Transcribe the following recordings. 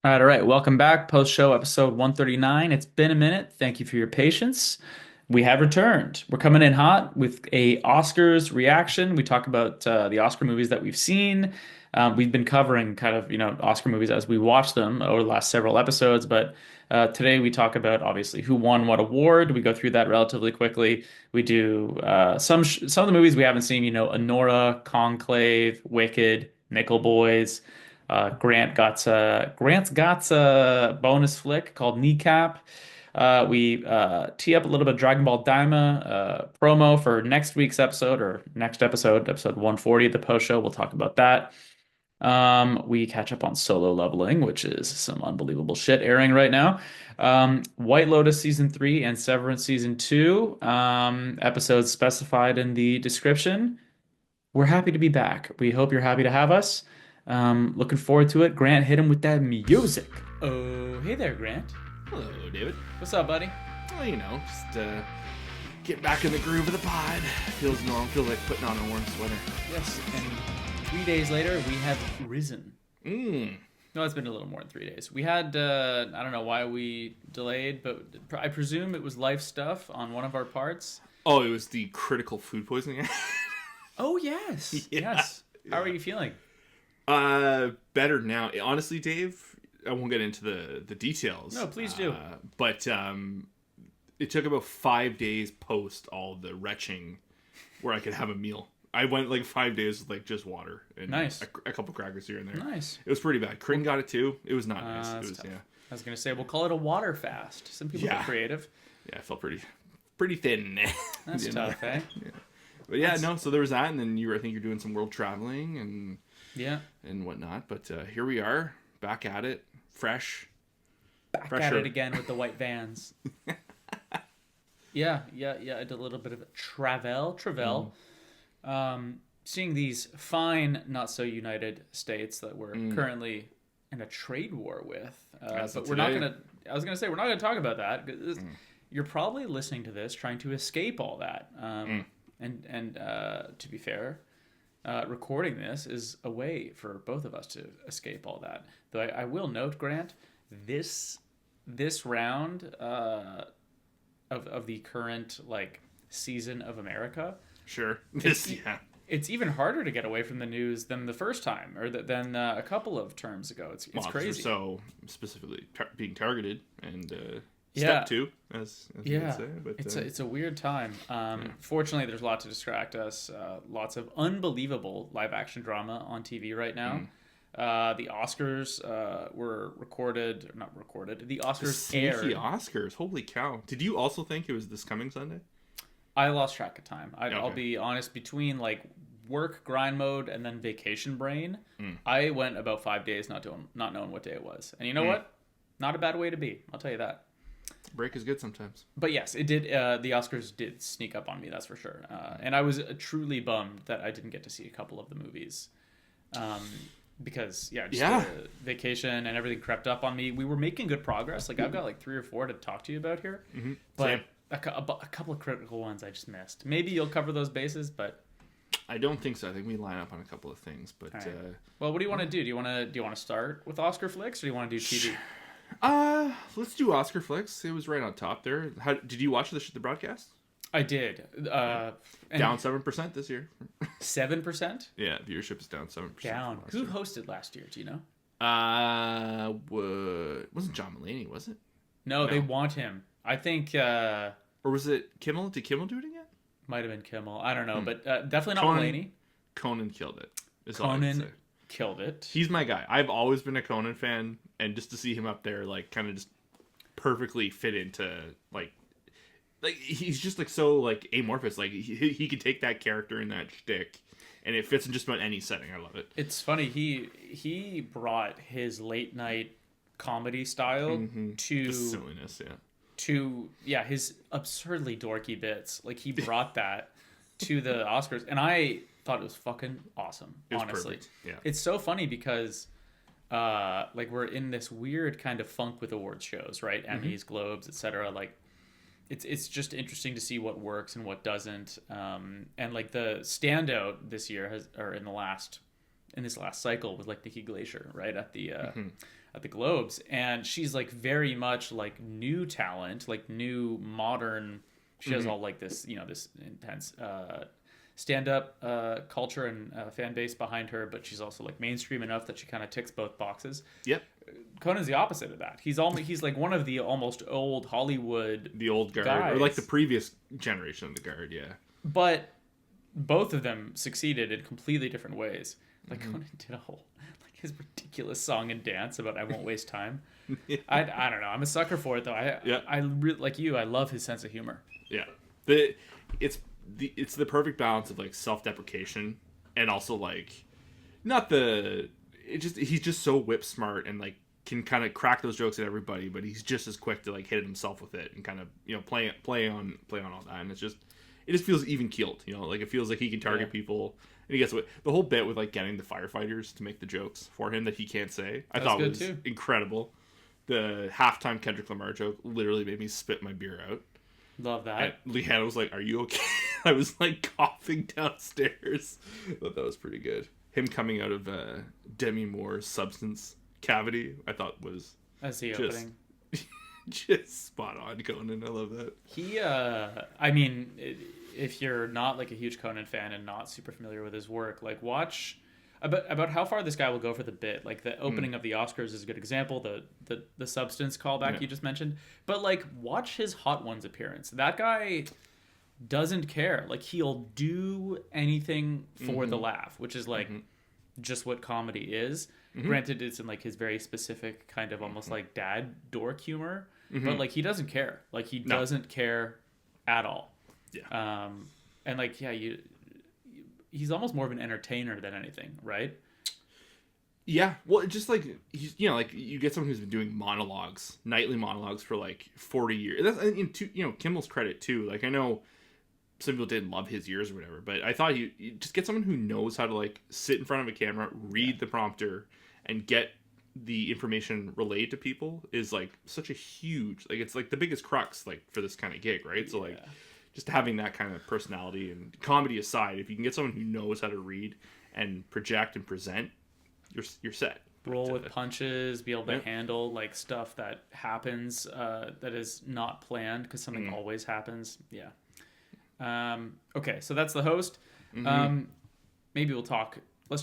All right. Welcome back. Post show episode 139. It's been a minute. Thank you for your patience. We have returned. We're coming in hot with a Oscars reaction. We talk about the Oscar movies that we've seen. We've been covering kind of, Oscar movies as we watch them over the last several episodes, but today we talk about obviously who won what award. We go through that relatively quickly. We do some of the movies we haven't seen, Anora, Conclave, Wicked, Nickel Boys. Grant's got a bonus flick called Kneecap. We tee up a little bit of Dragon Ball Daima promo for next week's episode or next episode, episode 140 of the post show. We'll talk about that. We catch up on Solo Leveling, which is some unbelievable shit airing right now. White Lotus season 3 and Severance season 2, episodes specified in the description. We're happy to be back. We hope you're happy to have us. Looking forward to it. Grant, hit him with that music. Oh, hey there, Grant. Hello, David. What's up, buddy? Well, just get back in the groove of the pod. Feels normal. Feels like putting on a warm sweater. Yes, and 3 days later, we have risen. Mmm. No, it's been a little more than 3 days. We had, I don't know why we delayed, but I presume it was life stuff on one of our parts. Oh, it was the critical food poisoning. Oh, yes. Yeah. Yes. How are you feeling? Better now. Honestly, Dave, I won't get into the details. No, please do. But it took about 5 days post all the retching where I could have a meal. I went like 5 days with like just water and Nice. a couple crackers here and there. Nice. It was pretty bad. Crin got it too. It was not nice. It That's was tough. yeah. I was going to say, we'll call it a water fast. Some people get creative. Yeah, I felt pretty thin. That's tough, eh? Yeah. But yeah, no. So there was that, and then I think you're doing some world traveling and whatnot. But here we are, back at it, fresh. Back Fresher. at it again with the white vans. Yeah. I did a little bit of travel. Seeing these fine, not so united states that we're currently in a trade war with. But we're not gonna. I was gonna say we're not gonna talk about that. You're probably listening to this trying to escape all that. And to be fair, recording this is a way for both of us to escape all that. Though I will note, Grant, this round of the current like season of America. Sure. It's even harder to get away from the news than the first time, or than a couple of terms ago. It's crazy. So specifically being targeted and Yeah. step two, as you would say. But it's a weird time. Fortunately, there's a lot to distract us. Lots of unbelievable live action drama on TV right now. The Oscars were recorded, or not recorded. The Oscars aired. The Oscars, holy cow! Did you also think it was this coming Sunday? I lost track of time. I'll Okay. be honest. Between like work grind mode and then vacation brain, I went about 5 days not knowing what day it was. And you know what? Not a bad way to be. I'll tell you that. Break is good sometimes. But yes, it did. The Oscars did sneak up on me. That's for sure. And I was truly bummed that I didn't get to see a couple of the movies, because the vacation and everything crept up on me. We were making good progress. Like I've got like 3 or 4 to talk to you about here, but Same. a couple of critical ones I just missed. Maybe you'll cover those bases, but I don't think so. I think we line up on a couple of things, but right. Well, what do you want to do? Do you want to start with Oscar flicks, or do you want to do TV? Let's do Oscar flicks. It was right on top there. How did you watch the broadcast? I did. Down 7% this year. 7%? Yeah, viewership is down 7%. Down. Who hosted last year? Do you know? Wasn't John Mulaney, was it? No, they want him. I think. Or was it Kimmel? Did Kimmel do it again? Might have been Kimmel. I don't know, but definitely not Mulaney. Conan killed it. Conan killed it. He's my guy. I've always been a Conan fan, and just to see him up there, like, kind of just perfectly fit into like he's just like so like amorphous. Like he could take that character and that shtick, and it fits in just about any setting. I love it. It's funny. He brought his late night comedy style to the silliness, his absurdly dorky bits. Like he brought that to the Oscars, and I thought it was fucking awesome. Honestly, perfect. Yeah, it's so funny because like we're in this weird kind of funk with awards shows, right? Emmys, Globes, etc. Like it's just interesting to see what works and what doesn't. And like the standout this year in this last cycle was like Nikki Glacier, right? At the at the Globes, and she's like very much like new talent, like new modern. She has all like this, this intense stand-up culture and fan base behind her, but she's also like mainstream enough that she kind of ticks both boxes. Yep. Conan's the opposite of that. He's like one of the almost old Hollywood, the old guard, guys. Or like the previous generation of the guard. Yeah. But both of them succeeded in completely different ways. Like Conan did a whole his ridiculous song and dance about "I won't waste time." I don't know. I'm a sucker for it though. I like you. I love his sense of humor. Yeah, it's the perfect balance of like self-deprecation and also like he's just so whip smart and like can kind of crack those jokes at everybody, but he's just as quick to like hit himself with it and kind of play on all that, and it just feels even keeled. Like it feels like he can target people. And he gets away. The whole bit with like getting the firefighters to make the jokes for him that he can't say, I thought was incredible. The halftime Kendrick Lamar joke literally made me spit my beer out. Love that. And Leanna was like, "Are you okay?" I was like coughing downstairs. I thought that was pretty good. Him coming out of Demi Moore's substance cavity, I thought was opening. Just spot on, Conan. I love that. He, I mean, if you're not like a huge Conan fan and not super familiar with his work, like watch about how far this guy will go for the bit. Like the opening of the Oscars is a good example. The substance callback you just mentioned, but like watch his Hot Ones appearance. That guy doesn't care. Like he'll do anything for the laugh, which is like just what comedy is. Granted, it's in like his very specific kind of almost like dad dork humor, but like he doesn't care. Like he doesn't care at all. Yeah. And like he's almost more of an entertainer than anything, right? Yeah. Well, just like he's like you get someone who's been doing nightly monologues for like 40 years. That's in Kimmel's credit too. Like I know some people didn't love his years or whatever, but I thought you just get someone who knows how to like sit in front of a camera, read the prompter, and get the information relayed to people is like such a huge, like it's like the biggest crux like for this kind of gig, right? So like just having that kind of personality and comedy aside, if you can get someone who knows how to read and project and present, you're set. Roll with punches, be able to handle like stuff that happens that is not planned because something always happens. Yeah. Okay, so that's the host. Maybe let's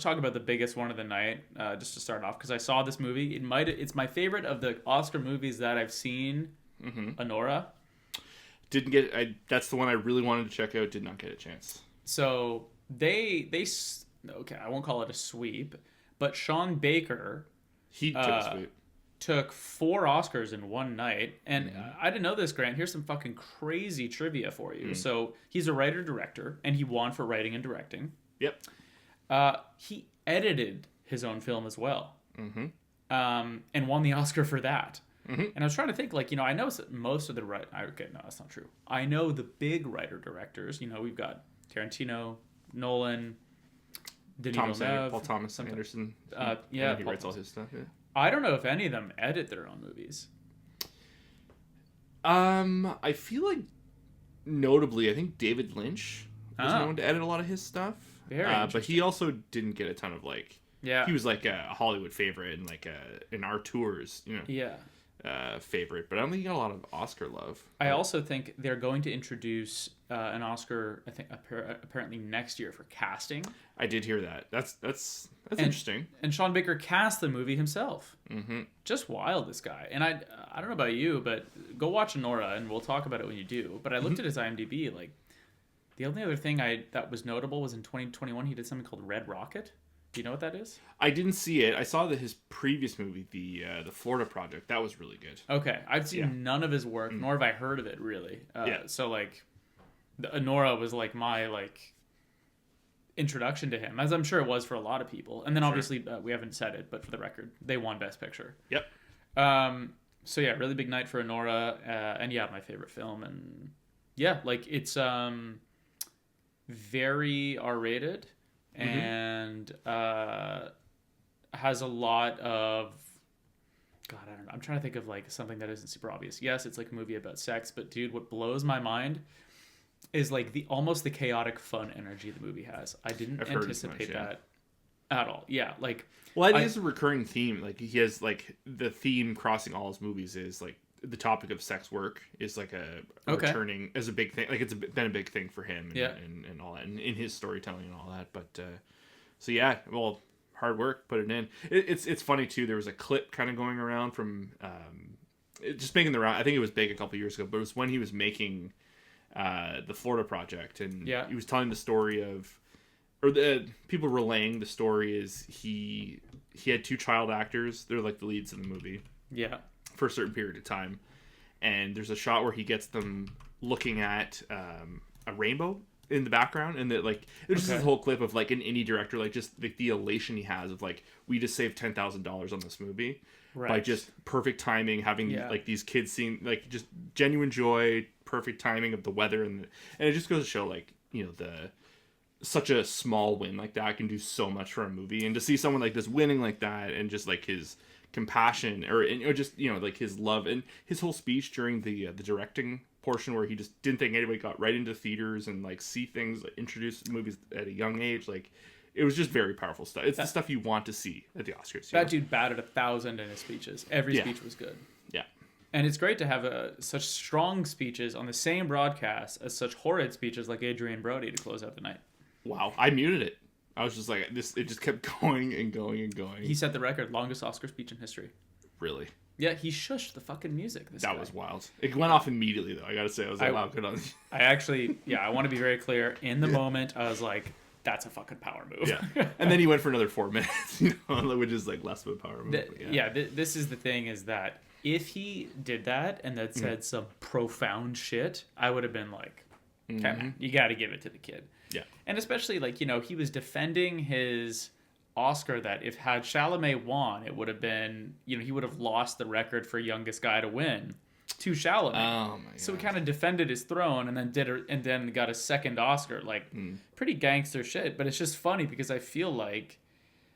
talk about the biggest one of the night, just to start off, because I saw this movie. It's my favorite of the Oscar movies that I've seen. Anora. That's the one I really wanted to check out. Did not get a chance. So they I won't call it a sweep, but Sean Baker took 4 Oscars in one night, and I didn't know this, Grant. Here's some fucking crazy trivia for you. So he's a writer-director, and he won for writing and directing. Yep. He edited his own film as well, and won the Oscar for that. And I was trying to think, like, I know most of the okay, no, that's not true. I know the big writer-directors. We've got Tarantino, Nolan, Denis Villeneuve, Paul Thomas Anderson. He writes all his stuff. Yeah. I don't know if any of them edit their own movies. I feel like notably, I think David Lynch was known to edit a lot of his stuff. But he also didn't get a ton of like. Yeah. He was like a Hollywood favorite and like an Artours, favorite. But I don't think he got a lot of Oscar love. I also think they're going to introduce an Oscar, I think apparently next year for casting. I did hear that. That's interesting. And Sean Baker cast the movie himself. Just wild, this guy. And I don't know about you, but go watch Anora, and we'll talk about it when you do. But I looked at his IMDb. Like the only other thing that was notable was in 2021 he did something called Red Rocket. Do you know what that is? I didn't see it. I saw his previous movie, the Florida Project. That was really good. Okay, I've seen none of his work, nor have I heard of it really. So like, the Anora was like my like introduction to him, as I'm sure it was for a lot of people. And then obviously we haven't said it, but for the record, they won Best Picture. Yep. So yeah, really big night for Anora, and my favorite film, and like it's very R-rated. And has a lot of I don't know. I'm trying to think of like something that isn't super obvious. Yes, it's like a movie about sex, but dude, what blows my mind is like almost the chaotic fun energy the movie has. I didn't anticipate that at all. Yeah, like well, that is a recurring theme. Like he has like the theme crossing all his movies is like the topic of sex work is like a returning as a big thing. Like been a big thing for him and all that, and in his storytelling and all that. But so yeah, well, hard work, put it in. It's funny too. There was a clip kind of going around from just making the round. I think it was big a couple years ago, but it was when he was making the Florida Project, and he was telling the story of, or the people relaying the story is he had two child actors. They're like the leads in the movie. Yeah. For a certain period of time, and there's a shot where he gets them looking at a rainbow in the background, and that like there's just this whole clip of like an indie director like just like the elation he has of like we just saved $10,000 on this movie by just perfect timing, having like these kids seeing like just genuine joy, perfect timing of the weather, and it just goes to show like, you know, such a small win like that can do so much for a movie, and to see someone like this winning like that and just like his compassion or just, you know, like his love and his whole speech during the directing portion where he just didn't think anybody got right into theaters and like see things, like, introduce movies at a young age. Like it was just very powerful stuff. It's the stuff you want to see at the Oscars. That dude batted 1,000 in his speeches. Every speech was good. Yeah. And it's great to have such strong speeches on the same broadcast as such horrid speeches like Adrian Brody to close out the night. Wow. I muted it. I was just like, this. It just kept going and going and going. He set the record, longest Oscar speech in history. Really? Yeah, he shushed the fucking music. That was wild. It went off immediately, though. I gotta say, I was like, wow, good on you. I actually, I want to be very clear. In the moment, I was like, that's a fucking power move. Yeah. And then he went for another 4 minutes, you know, which is like less of a power move. This is the thing is that if he did that and that said some profound shit, I would have been like, okay, man, you got to give it to the kid. Yeah. And especially, like, you know, he was defending his Oscar that if had Chalamet won, it would have been, you know, he would have lost the record for youngest guy to win to Chalamet. Oh, my God. So he kind of defended his throne and then got a second Oscar. Like, pretty gangster shit. But it's just funny because I feel like,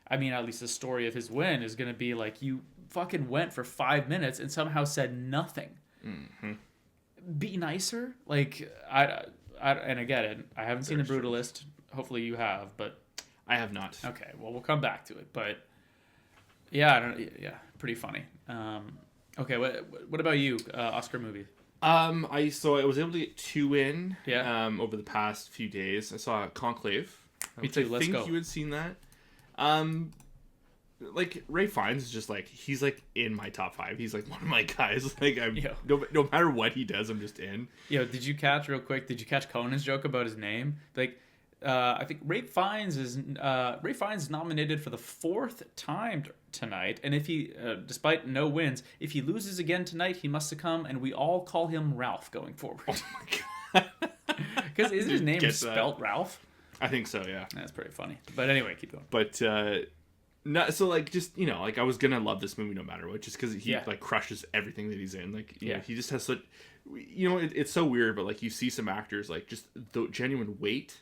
I mean, at least the story of his win is going to be like, you fucking went for 5 minutes and somehow said nothing. Mm-hmm. Be nicer. Like, and again, I haven't seen The Brutalist. Hopefully you have, but I have not. Okay, well, we'll come back to it, but yeah, pretty funny. Okay, what about you? Oscar movie? I was able to get 2 in. Over the past few days, I saw Conclave. Me too. Let's go. I think you had seen that. Like Ray Fiennes is just like he's like in my top 5. He's like one of my guys. Like no matter what he does, I'm just in. Did you catch Conan's joke about his name? Like, I think Ray Fiennes is nominated for the 4th time tonight, and if he, despite no wins, if he loses again tonight, he must succumb, and we all call him Ralph going forward. Oh my god! Because isn't his name spelt Ralph? I think so. Yeah, that's pretty funny. But anyway, keep going. But. No, so like just, you know, like I was gonna love this movie no matter what, just because he like crushes everything that he's in. Like, you know, he just has such, you know, it's so weird, but like you see some actors like just the genuine weight,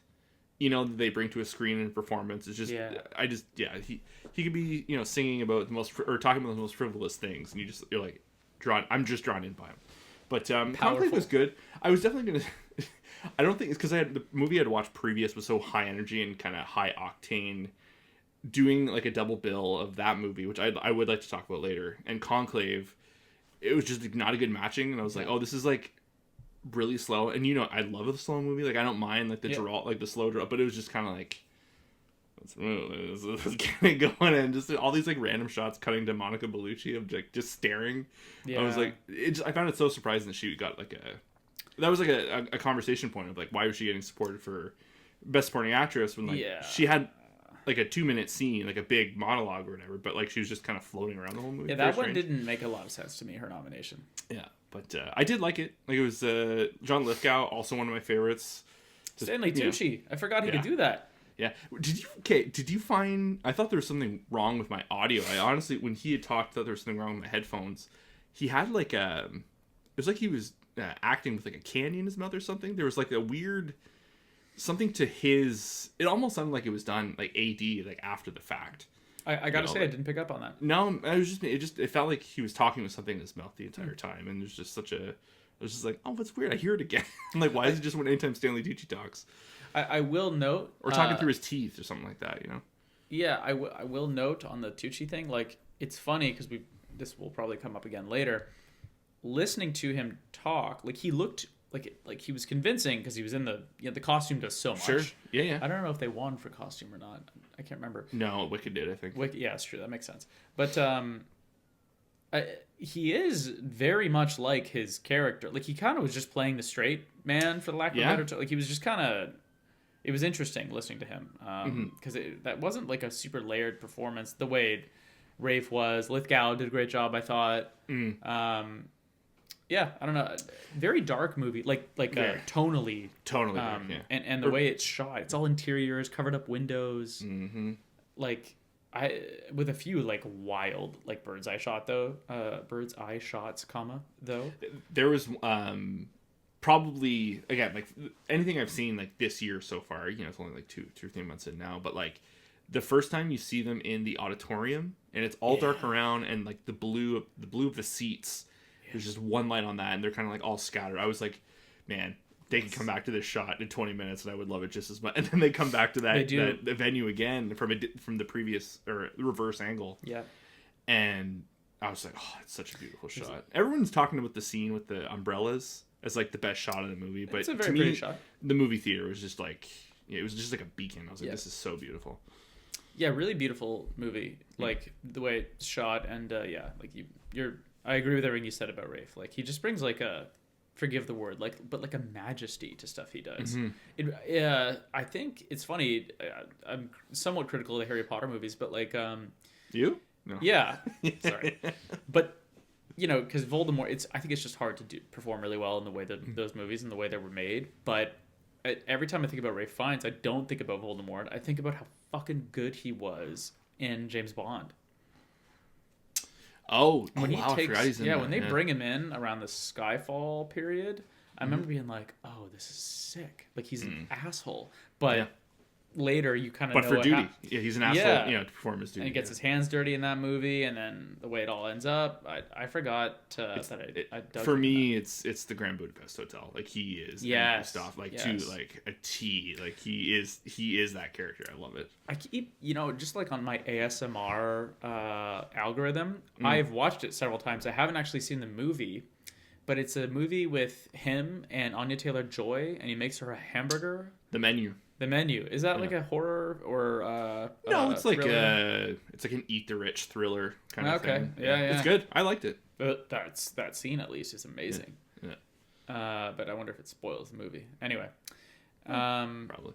you know, that they bring to a screen and performance is just, he could be, you know, singing about the most or talking about the most frivolous things, and you're like I'm just drawn in by him. But Conclave was good. I was definitely gonna. I don't think it's because the movie I had watched previous was so high energy and kind of high octane. Doing like a double bill of that movie, which I would like to talk about later, and Conclave, it was just like, not a good matching, and I was like, oh, this is like really slow, and you know, I love a slow movie, like I don't mind like the draw, like the slow draw, but it was just kind of like, let's get going, and just all these like random shots cutting to Monica Bellucci of like just staring. I was like, I found it so surprising that she got like that was like a conversation point of like, why was she getting supported for Best Supporting Actress when like she had like a 2-minute scene, like a big monologue or whatever, but like she was just kind of floating around the whole movie. Yeah, that one didn't make a lot of sense to me, her nomination. Yeah, but I did like it. Like it was John Lithgow, also one of my favorites. Stanley Tucci. I forgot he could do that. Yeah. Did you find, I thought there was something wrong with my audio. I honestly, when he had talked, thought there was something wrong with my headphones. He had like it was like he was acting with like a candy in his mouth or something. There was like a weird something to his, it almost sounded like it was done like AD, like after the fact. I gotta say, like, I didn't pick up on that. No, it felt like he was talking with something in his mouth the entire time, and there's just it was just like, oh, what's weird? I hear it again. I'm like, why is it just when anytime Stanley Tucci talks? I will note, or talking through his teeth or something like that, you know? Yeah, I will note on the Tucci thing, like, it's funny because this will probably come up again later. Listening to him talk, like, he looked like he was convincing because he was in the costume does so much. Sure. Yeah. I don't know if they won for costume or not. I can't remember. No, Wicked did, I think. Yeah, it's true. That makes sense. But he is very much like his character. Like, he kind of was just playing the straight man, for the lack of a better term. Like, he was just kind of... It was interesting listening to him because that wasn't like a super layered performance the way Rafe was. Lithgow did a great job, I thought. Yeah, I don't know. Very dark movie, like tonally. Totally dark, yeah. And the way it's shot, it's all interiors, covered up windows. Mm-hmm. Like, with a few like wild like bird's eye shots, though. There was probably, again, like anything I've seen like this year so far, it's only like 2 or 3 months in now, but like the first time you see them in the auditorium and it's all dark around, and like the blue of the seats, there's just one light on that, and they're kind of like all scattered. I was like, man, they could come back to this shot in 20 minutes and I would love it just as much. And then they come back to that venue again from the previous or reverse angle. Yeah. And I was like, oh, it's such a beautiful shot. Everyone's talking about the scene with the umbrellas as like the best shot of the movie, but it's a very pretty shot. The movie theater was just like, it was just like a beacon. I was like, this is so beautiful. Yeah, really beautiful movie. Like the way it's shot, and like I agree with everything you said about Rafe. Like, he just brings like a, forgive the word, but like a majesty to stuff he does. I think it's funny. I'm somewhat critical of the Harry Potter movies, but like you? No. Yeah, sorry, but. Because Voldemort, I think it's just hard to perform really well in the way that those movies and the way they were made. But every time I think about Ralph Fiennes, I don't think about Voldemort. I think about how fucking good he was in James Bond. When they bring him in around the Skyfall period, I remember being like, "Oh, this is sick!" Like, he's an asshole, but. Later, you kind of know. But for duty, he's an asshole. To perform his duty. And he gets his hands dirty in that movie, and then the way it all ends up, I forgot that I dug for me, it's the Grand Budapest Hotel. Like, he is, stuff to like a T. Like, he is that character. I love it. I keep just like on my ASMR algorithm, I've watched it several times. I haven't actually seen the movie. But it's a movie with him and Anya Taylor-Joy, and he makes her a hamburger. The Menu. The Menu. Is that like a horror or no? It's like an eat the rich thriller kind of thing. Yeah, it's good. I liked it. That scene at least is amazing. Yeah. But I wonder if it spoils the movie. Anyway. Probably.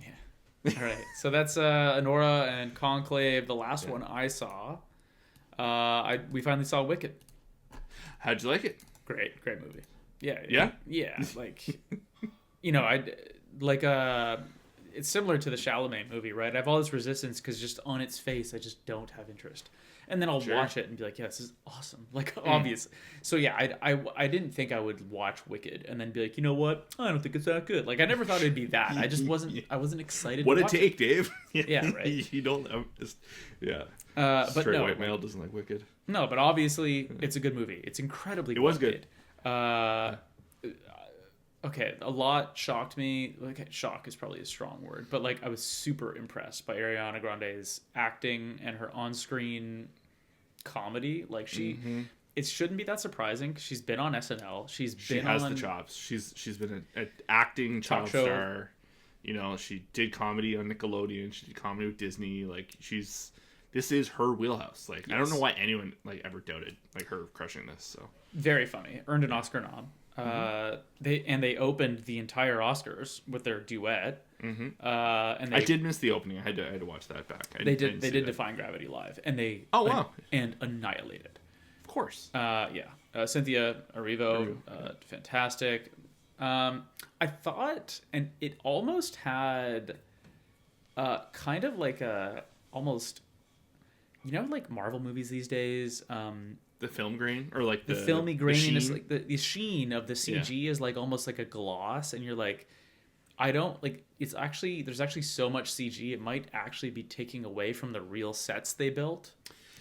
Yeah. All right. So that's Anora and Conclave. The last one I saw. We finally saw Wicked. How'd you like it? Great movie. Yeah. Like, it's similar to the Chalamet movie, right? I have all this resistance because just on its face, I just don't have interest. And then I'll watch it and be like, yeah, this is awesome. Like, obvious. So yeah, I didn't think I would watch Wicked and then be like, you know what? I don't think it's that good. Like, I never thought it'd be that. I just wasn't excited what to watch it. What a take, Dave. Yeah, right. You don't just, but straight no, white male doesn't like Wicked. No, but obviously it's a good movie. It's incredibly well made. Okay, a lot shocked me. Like, shock is probably a strong word, but like, I was super impressed by Ariana Grande's acting and her on-screen comedy. Like, it shouldn't be that surprising because she's been on SNL. She has the chops. She's been an acting child star. She did comedy on Nickelodeon. She did comedy with Disney. Like, this is her wheelhouse. Like, yes. I don't know why anyone like ever doubted like her crushing this. So very funny. Earned an Oscar nom. They opened the entire Oscars with their duet. And I did miss the opening. I had to watch that back. They did Defying Gravity live, and they and annihilated. Of course. Cynthia Erivo, fantastic. I thought, and it almost had kind of like a almost, like Marvel movies these days. The film grain, or like the filmy graininess, like the sheen of the CG is like almost like a gloss, and you're like, I don't like. There's actually so much CG, it might actually be taking away from the real sets they built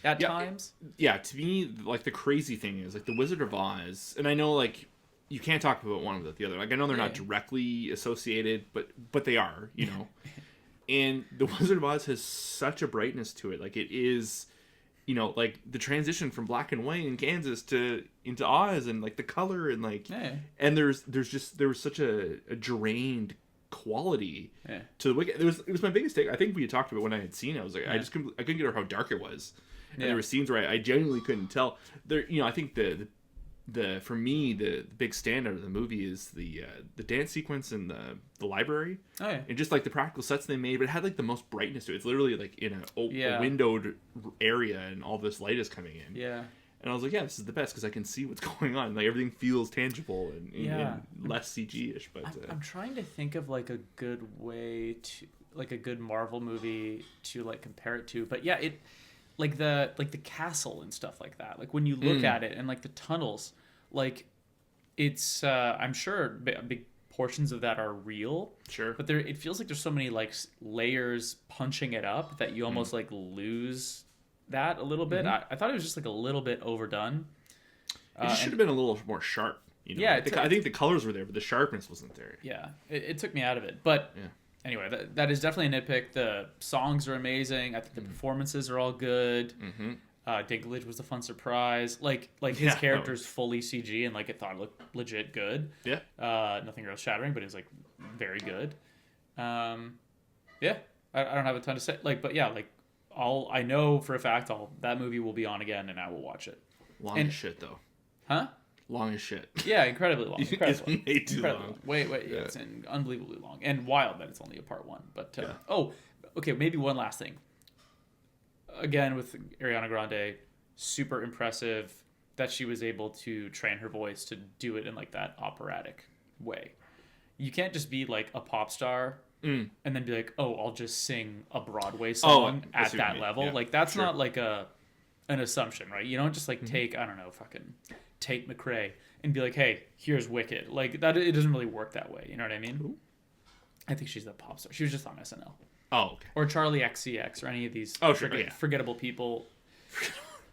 at times. To me, like, the crazy thing is like the Wizard of Oz, and I know like you can't talk about one without the other. Like, I know they're not directly associated, but they are, And The Wizard of Oz has such a brightness to it. Like, it is, you know, like the transition from black and white in Kansas to into Oz, and like the color, and like, and there was such a drained quality to the Wicked. It was my biggest take. I think we had talked about when I had seen it. I was like, I couldn't get over how dark it was. And there were scenes where I genuinely couldn't tell. There, you know, I think the for me the big standout of the movie is the dance sequence in the library. And just like the practical sets they made, but it had like the most brightness to it. It's literally like in a windowed area, and all this light is coming in. And I was like, yeah, this is the best because I can see what's going on. Like, everything feels tangible and less CG-ish. But I'm trying to think of like a good way to, like, a good Marvel movie to like compare it to. But yeah, it like the castle and stuff like that. Like, when you look at it, and like the tunnels, like, it's I'm sure big portions of that are real. Sure. But it feels like there's so many like layers punching it up that you almost like lose that a little bit. I thought it was just like a little bit overdone. It should have been a little more sharp. You know? Yeah, I think the colors were there, but the sharpness wasn't there. Yeah, it took me out of it. But anyway, that is definitely a nitpick. The songs are amazing. I think the performances are all good. Dinklage was a fun surprise. Like his character's fully CG, and like it thought it looked legit good. Yeah. Nothing earth shattering, but it was like very good. I don't have a ton to say. Like, but yeah, like. I know for a fact that movie will be on again, and I will watch it. Long as shit, though. Huh? Long as shit. Yeah, incredibly long. It's way too long. Wait, yeah, it's unbelievably long. And wild that it's only a part one. But, okay, maybe one last thing. Again, with Ariana Grande, super impressive that she was able to train her voice to do it in, like, that operatic way. You can't just be, like, a pop star and then be like, oh, I'll just sing a Broadway song at that level. Yeah, like, that's not like an assumption, right? You don't just like take, I don't know, fucking Tate McRae and be like, hey, here's Wicked. Like, that, it doesn't really work that way. You know what I mean? Ooh. I think she's the pop star. She was just on SNL. Oh, okay. Or Charlie XCX or any of these forgettable people.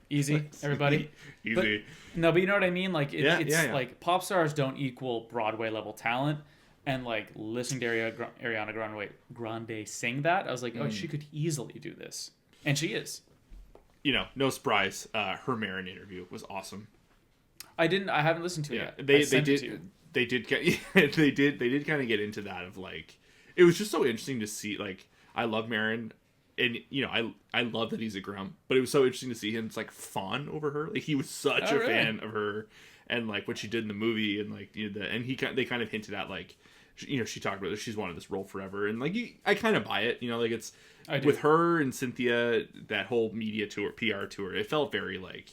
Easy, everybody. Easy. But you know what I mean? Like, it's like pop stars don't equal Broadway level talent. And, like, listening to Ariana Grande sing that, I was like, oh, she could easily do this. And she is. You know, no surprise. Her Marin interview was awesome. I haven't listened to it yet. They did kind of get into that of, like, it was just so interesting to see, like, I love Marin, and, you know, I love that he's a grump, but it was so interesting to see him, like, fawn over her. Like, he was such a fan of her, and, like, what she did in the movie, and, like, you know, they kind of hinted at, like, you know, she talked about it, she's wanted this role forever, and like I kind of buy it, you know, like it's with her and Cynthia, that whole media tour, PR tour, it felt very like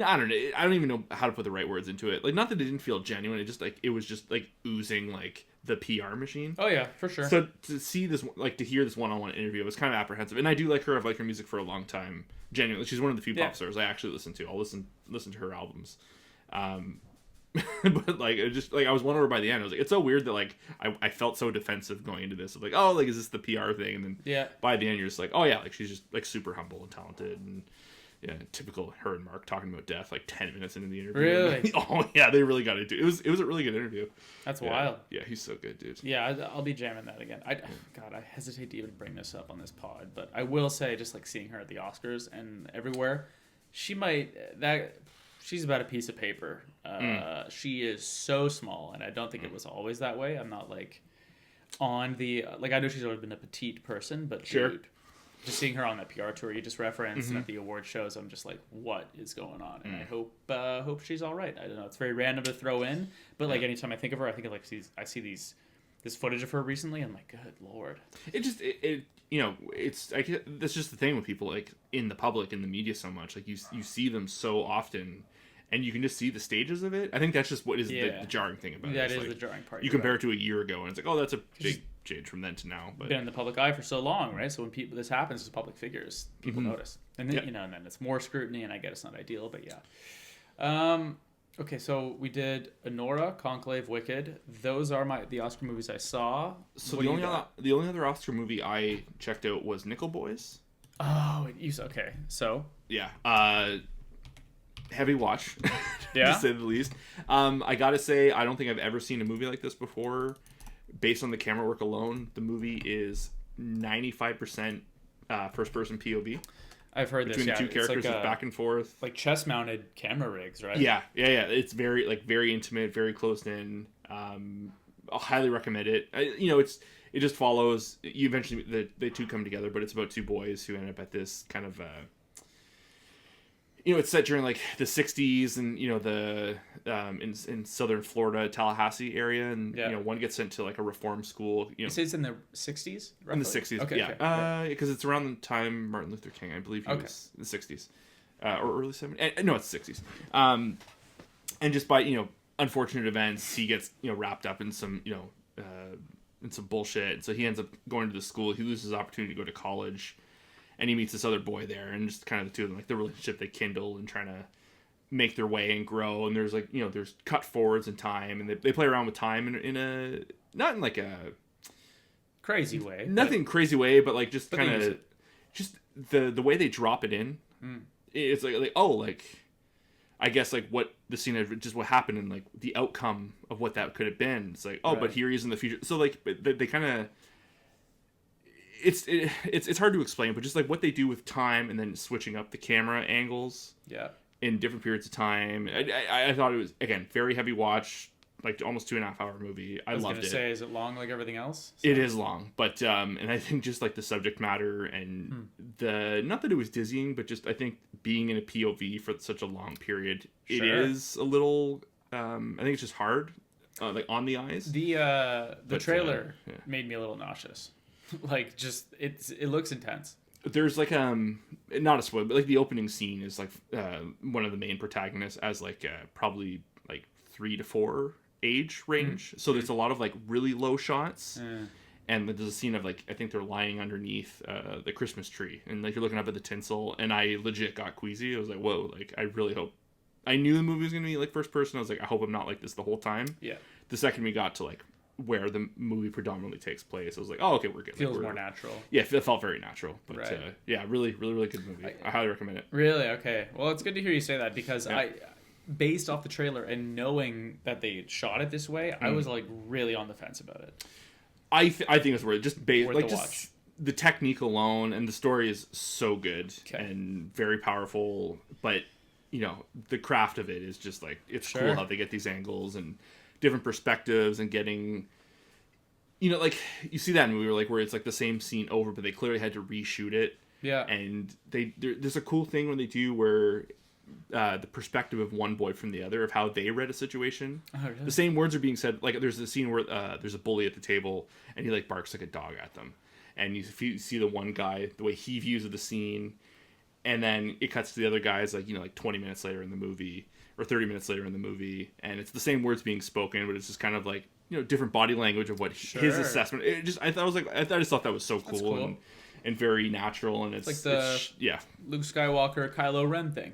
I don't know, I don't even know how to put the right words into it. Like, not that it didn't feel genuine, it was just like oozing like the PR machine. Oh yeah, for sure. So to see this, like, to hear this one-on-one interview, I was kind of apprehensive, and I do like her. I've liked her music for a long time. Genuinely, she's one of the few pop stars I actually listen to. I'll listen to her albums. But like, it just like I was won over by the end. I was like, it's so weird that like I felt so defensive going into this. Like, oh, like, is this the PR thing? And then by the end you're just like, oh yeah, like she's just like super humble and talented, and typical her and Mark talking about death like 10 minutes into the interview. Really? Oh yeah, they really got into it. It was a really good interview. That's wild. Yeah, he's so good, dude. Yeah, I'll be jamming that again. I hesitate to even bring this up on this pod, but I will say, just like seeing her at the Oscars and everywhere, she's about a piece of paper. She is so small, and I don't think it was always that way. I'm not like on the like, I know she's always been a petite person, but dude, just seeing her on that PR tour you just referenced and at the award shows, I'm just like, what is going on? And I hope she's all right. I don't know. It's very random to throw in, but like anytime I think of her, I think of like I see this footage of her recently. I'm like, good Lord. It you know, that's just the thing with people like in the public, in the media so much. Like you see them so often, and you can just see the stages of it. I think that's just what is the jarring thing about it. That is like, the jarring part. You compare it to a year ago, and it's like, oh, that's a big change from then to now. But been in the public eye for so long, right? So when this happens to public figures, people notice, and then and then it's more scrutiny, and I get it's not ideal, but yeah. Okay, so we did Anora, Conclave, Wicked. Those are the Oscar movies I saw. So the only other Oscar movie I checked out was Nickel Boys. Oh, okay. So yeah, heavy watch, to say the least. I gotta say, I don't think I've ever seen a movie like this before, based on the camera work alone, the movie is 95% first person POV. I've heard between the two characters, like back and forth, like chest mounted camera rigs, right? Yeah. It's very intimate, very close in. I'll highly recommend it. It just follows. You eventually the two come together, but it's about two boys who end up at this kind of. It's set during like the 60s and the in southern Florida, Tallahassee area, and one gets sent to like a reform school. You say it's in the 60s? Roughly? In the 60s, okay, yeah. Because it's around the time Martin Luther King, I believe he was in the 60s. Or early 70s. No, it's 60s. And just by, unfortunate events, he gets, wrapped up in some, in some bullshit. So he ends up going to the school. He loses his opportunity to go to college. And he meets this other boy there, and just kind of the two of them, like the relationship they kindle and trying to make their way and grow. And there's like, there's cut forwards in time, and they play around with time in a not in like a crazy way, nothing crazy way, but like just kind of just the way they drop it in. It's like I guess like what the scene of just what happened and like the outcome of what that could have been. It's like but here he is in the future. So like they kind of. It's hard to explain, but just like what they do with time and then switching up the camera angles in different periods of time. I thought it was, again, very heavy watch, like almost 2.5 hour movie. I loved it. I was going to say, is it long like everything else? So. It is long, but and I think just like the subject matter and not that it was dizzying, but just I think being in a POV for such a long period, it is a little. I think it's just hard, like on the eyes. The trailer made me a little nauseous. Like just it looks intense. There's like not a spoiler, but like the opening scene is like one of the main protagonists as like probably like 3 to 4 age range. So there's a lot of like really low shots. And there's a scene of like I think they're lying underneath the Christmas tree, and like you're looking up at the tinsel, and I legit got queasy. I was like, whoa, like I really hope. I knew the movie was gonna be like first person. I was like, I hope I'm not like this the whole time. Yeah. The second we got to like where the movie predominantly takes place, I was like, oh, okay, we're good. Feels more natural. Yeah, it felt very natural. But really, really, really good movie. I highly recommend it. Really? Okay. Well, it's good to hear you say that because based off the trailer and knowing that they shot it this way, I was like really on the fence about it. I think it's worth it. Just just the technique alone, and the story is so good and very powerful. But the craft of it is just like it's cool how they get these angles and different perspectives and getting, like you see that in a movie where it's like the same scene over, but they clearly had to reshoot it. Yeah. And there's a cool thing when they do where the perspective of one boy from the other of how they read a situation. Oh, really? The same words are being said. Like there's a scene where there's a bully at the table and he like barks like a dog at them, and you see the one guy the way he views of the scene, and then it cuts to the other guys like 20 minutes later in the movie. Or 30 minutes later in the movie, and it's the same words being spoken, but it's just kind of like different body language of what his assessment. I just thought that was so cool. And very natural, and it's like the Luke Skywalker Kylo Ren thing.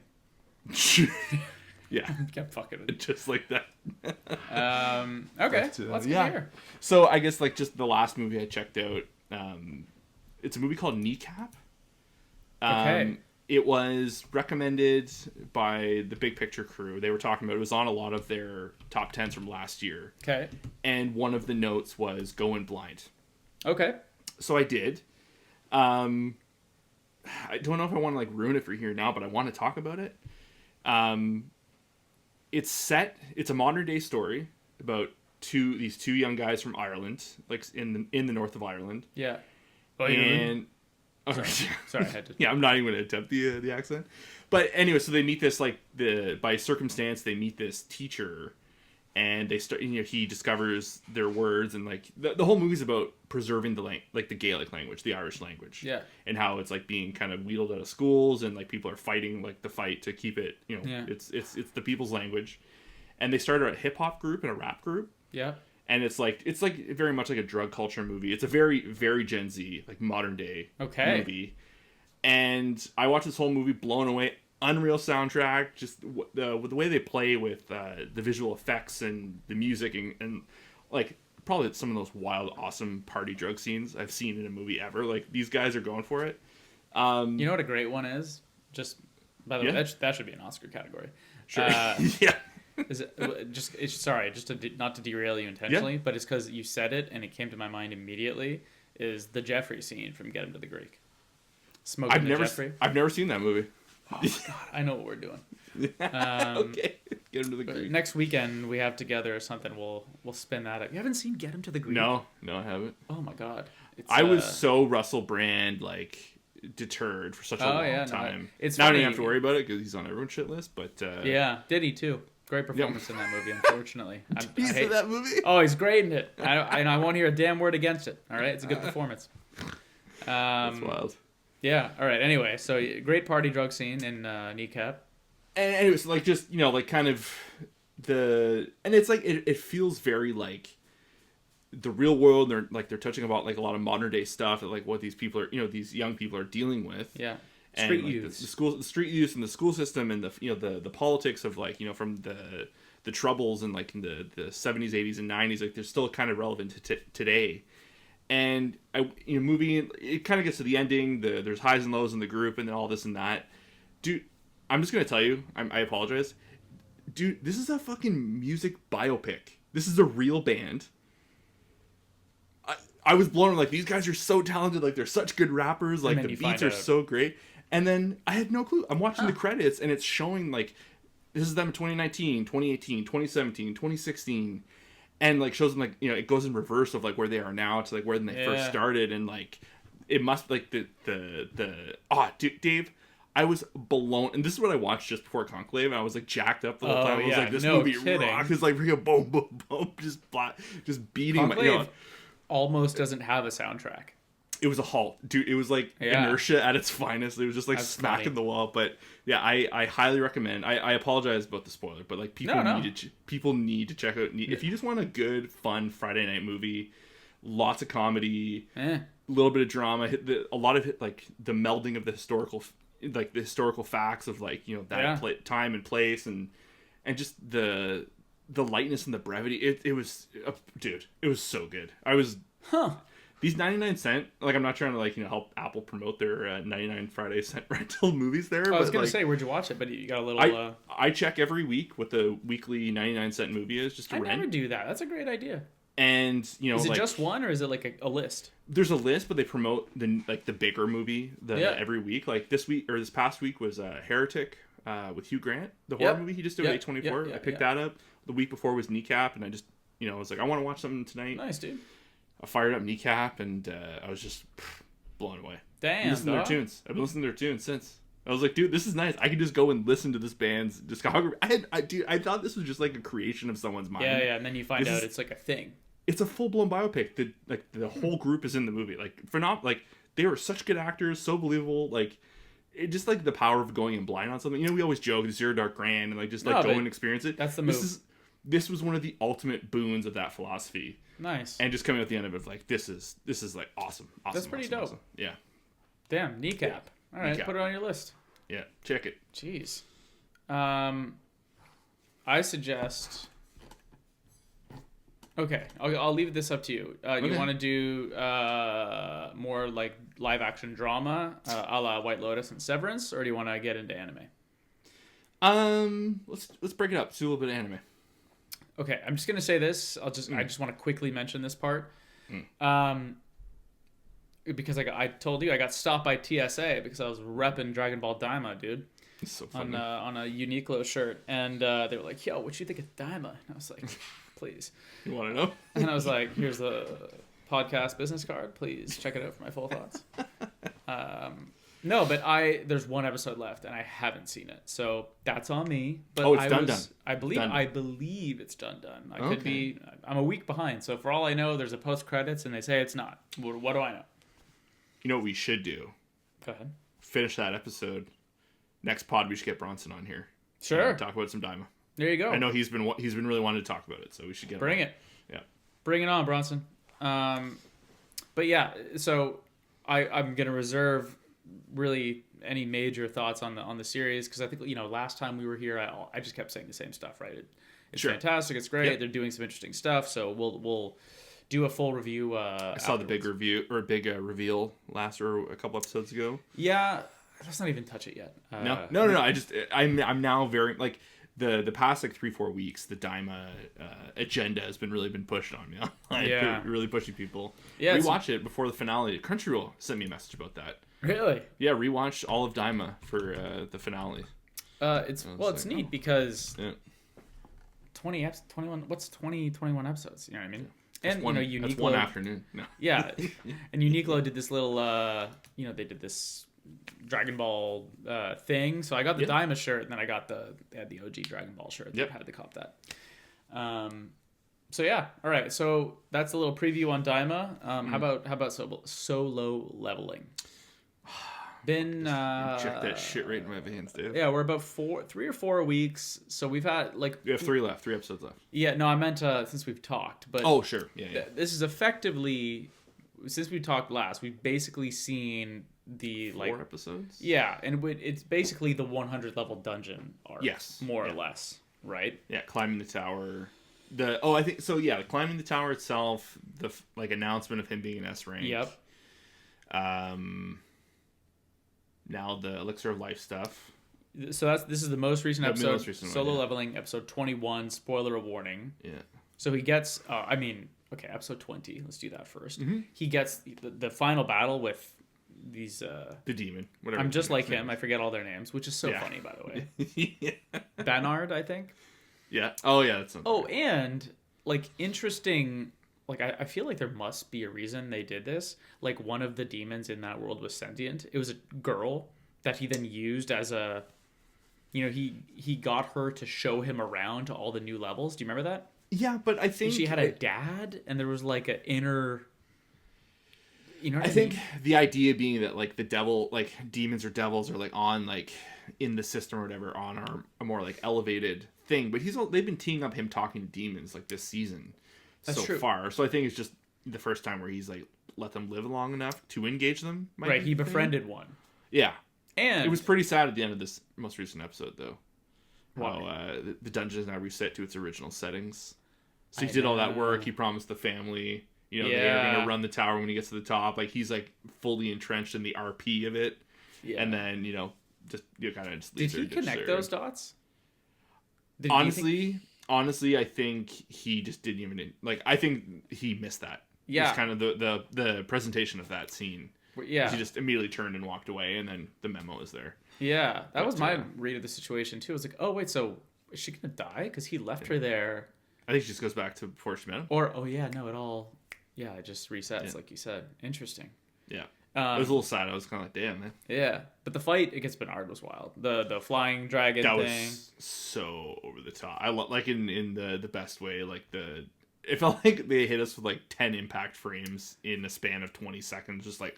Yeah, kept fucking with it. Just like that. Okay, let's get here. So I guess like just the last movie I checked out, it's a movie called Kneecap. Okay. It was recommended by the Big Picture crew. They were talking about it. It was on a lot of their top 10s from last year. Okay. And one of the notes was go in blind. Okay. So I did. I don't know if I want to like ruin it for here now, but I want to talk about it. It's a modern day story about these two young guys from Ireland, like in the north of Ireland. Yeah. Sorry, I had to. Yeah, I'm not even going to attempt the accent. But anyway, so they meet this by circumstance they meet this teacher, and they start. He discovers their words, and like the whole movie's about preserving the Gaelic language, the Irish language. Yeah. And how it's like being kind of wheedled out of schools, and like people are fighting like the fight to keep it. It's the people's language, and they started a hip hop group and a rap group. Yeah. And it's like very much like a drug culture movie. It's a very, very Gen Z, like modern day movie. And I watched this whole movie blown away. Unreal soundtrack, just the way they play with the visual effects and the music and like probably some of those wild, awesome party drug scenes I've seen in a movie ever. Like these guys are going for it. You know what a great one is? Just by the way, that should be an Oscar category. Sure. Is it just? Sorry, just to not to derail you intentionally, but it's because you said it and it came to my mind immediately. Is the Jeffrey scene from Get Him to the Greek? Smoking Jeffrey. I've never seen that movie. Oh God, I know what we're doing. Okay, Get Him to the Greek. Next weekend we have together or something. We'll spin that up. You haven't seen Get Him to the Greek? No, I haven't. Oh my God, I was so Russell Brand deterred for such a long time. It's now I don't have to worry about it because he's on everyone's shit list. But did he too? Great performance in that movie. Unfortunately, I hate that movie. Oh, he's great in it. I won't hear a damn word against it. All right, it's a good performance. That's wild. Yeah. All right. Anyway, so great party drug scene in Kneecap. And it was just kind of and it's it feels very the real world. They're touching about a lot of modern day stuff that what these people are these young people are dealing with. Yeah. Street youth. The street youth and the school system and the politics of from the troubles and in the 70s, 80s, and 90s. They're still kind of relevant to today. And moving it kind of gets to the ending. There's highs and lows in the group, and then all this and that. Dude, I'm just gonna tell you. I apologize, dude. This is a fucking music biopic. This is a real band. I was blown away. These guys are so talented. They're such good rappers. The beats are so great. And then I had no clue. I'm watching the credits, and it's showing this is them in 2019, 2018, 2017, 2016. And shows them it goes in reverse of where they are now to where they first started, and it must dude, Dave, I was blown, and this is what I watched just before Conclave, and I was jacked up the whole time. I was this movie rocks. It's freaking boom, boom, boom, just beating Conclave almost doesn't have a soundtrack. It was a halt, dude. It was inertia at its finest. It was just smacking the wall. But yeah, I highly recommend. I apologize about the spoiler, but people need to check out. If you just want a good, fun Friday night movie, lots of comedy, a little bit of drama, a lot of the melding of the historical facts of time and place, and just the lightness and the brevity. It was dude. It was so good. I was These 99-cent, I'm not trying to help Apple promote their 99 Friday cent rental movies there. I was gonna say, where'd you watch it? But you got a little. I check every week what the weekly 99-cent movie is just to rent. I never do that. That's a great idea. And is it just one, or is it a list? There's a list, but they promote the bigger movie every week. This past week was Heretic with Hugh Grant, the horror movie he just did with A24. I picked that up. The week before was Kneecap, and I just I was I want to watch something tonight. Nice, dude. I fired up Kneecap, and I was just blown away. Damn, listen to their tunes. I've been listening to their tunes since. I was dude, this is nice. I could just go and listen to this band's discography. I thought this was just a creation of someone's mind. Yeah, and then you find out it's a thing. It's a full blown biopic. The whole group is in the movie. They were such good actors, so believable. It just the power of going in blind on something. We always joke Zero Dark Grand and go and experience it. That's the move. This was one of the ultimate boons of that philosophy. Nice. And just coming at the end of it, this is awesome. That's pretty dope. Awesome. Yeah. Damn, Kneecap. All right, put it on your list. Yeah, check it. Jeez. I suggest. Okay, I'll leave this up to you. You want to do more live action drama, a la White Lotus and Severance, or do you want to get into anime? Let's break it up. Let's do a little bit of anime. Okay, I'm just gonna say this. I just want to quickly mention this part, because I told you I got stopped by TSA because I was repping Dragon Ball Daima, dude. It's so funny. On a Uniqlo shirt, and they were like, "Yo, what you think of Daima?" And I was like, "Please." You want to know? And I was like, "Here's the podcast business card. Please check it out for my full thoughts." No, but there's one episode left, and I haven't seen it, so that's on me. But it's done. I believe it's done. I could be. I'm a week behind, so for all I know, there's a post credits, and they say it's not. What do I know? You know what we should do? Go ahead. Finish that episode. Next pod, we should get Bronson on here. Sure. Talk about some Daima. There you go. I know he's been really wanting to talk about it, so we should get bring him it. Yeah. Bring it on, Bronson. But yeah, so I'm gonna reserve really any major thoughts on the series, because I think last time we were here I just kept saying the same stuff, right? It's fantastic, it's great. Yep. They're doing some interesting stuff, so we'll do a full review. I saw the big review or big reveal a couple episodes ago. Yeah, let's not even touch it yet. No. I'm now very the past like 3-4 weeks, the Daima agenda has been pushed on me. Yeah, really pushing people. Yeah, rewatch it before the finale. Crunchyroll sent me a message about that. Really? Yeah, rewatch all of Daima for the finale. It's neat because yeah. 21. What's 21 episodes? You know what I mean? Yeah. And Uniqlo, that's one afternoon. No. Yeah, and Uniqlo did this little they did this Dragon Ball thing. So I got the Daima shirt, and then I got they had the OG Dragon Ball shirt. Yep. I had to cop that. So yeah, all right. So that's a little preview on Daima. How about solo leveling? Been check that shit right in my veins, dude. Yeah, we're about 3 or 4 weeks. So we've had we have 3 episodes left. Yeah, no, I meant since we've talked, but oh sure, yeah. This is effectively since we talked last. We've basically seen the 4 episodes. Yeah, and it's basically the 100 level dungeon arc. Yes, more or less, right? Yeah, climbing the tower. I think so. Yeah, climbing the tower itself. The announcement of him being an S rank. Yep. Now the Elixir of Life stuff. So this is the most recent episode. Solo leveling, episode 21. Spoiler warning. Yeah. So he gets. Episode 20. Let's do that first. Mm-hmm. He gets the final battle with these. The demon. Whatever. I'm just like him. I forget all their names, which is so funny, by the way. Yeah. Bernard, I think. Yeah. Oh yeah. That's something. Oh, and interesting. I feel like there must be a reason they did this. One of the demons in that world was sentient. It was a girl that he then used as a, he got her to show him around to all the new levels. Do you remember that? Yeah, but I think she had a dad, and there was an inner. You know what I think mean? The idea being that the devil, demons or devils are on in the system or whatever on a more elevated thing. But they've been teeing up him talking to demons this season. That's so true. Far. So I think it's just the first time where he's let them live long enough to engage them. Right, he befriended one. Yeah. And it was pretty sad at the end of this most recent episode, though. How the dungeon is now reset to its original settings. So he did all that work. He promised the family, they're going to run the tower when he gets to the top. He's fully entrenched in the RP of it. Yeah. And then, just kind of just leaves. Did he connect those dots? Honestly, I think he just didn't even I think he missed that. Yeah, it's kind of the presentation of that scene. Yeah, he just immediately turned and walked away, and then the memo is there. Yeah, that was my read of the situation too. I was oh wait, so is she gonna die? Because he left her there. I think she just goes back to before she met him. Or it just resets like you said. Interesting. Yeah. It was a little sad. I was kind of damn, man. Yeah, but the fight against Bernard was wild. The flying dragon thing. That was so over the top. I in the best way. It felt like they hit us with 10 impact frames in a span of 20 seconds. Just okay.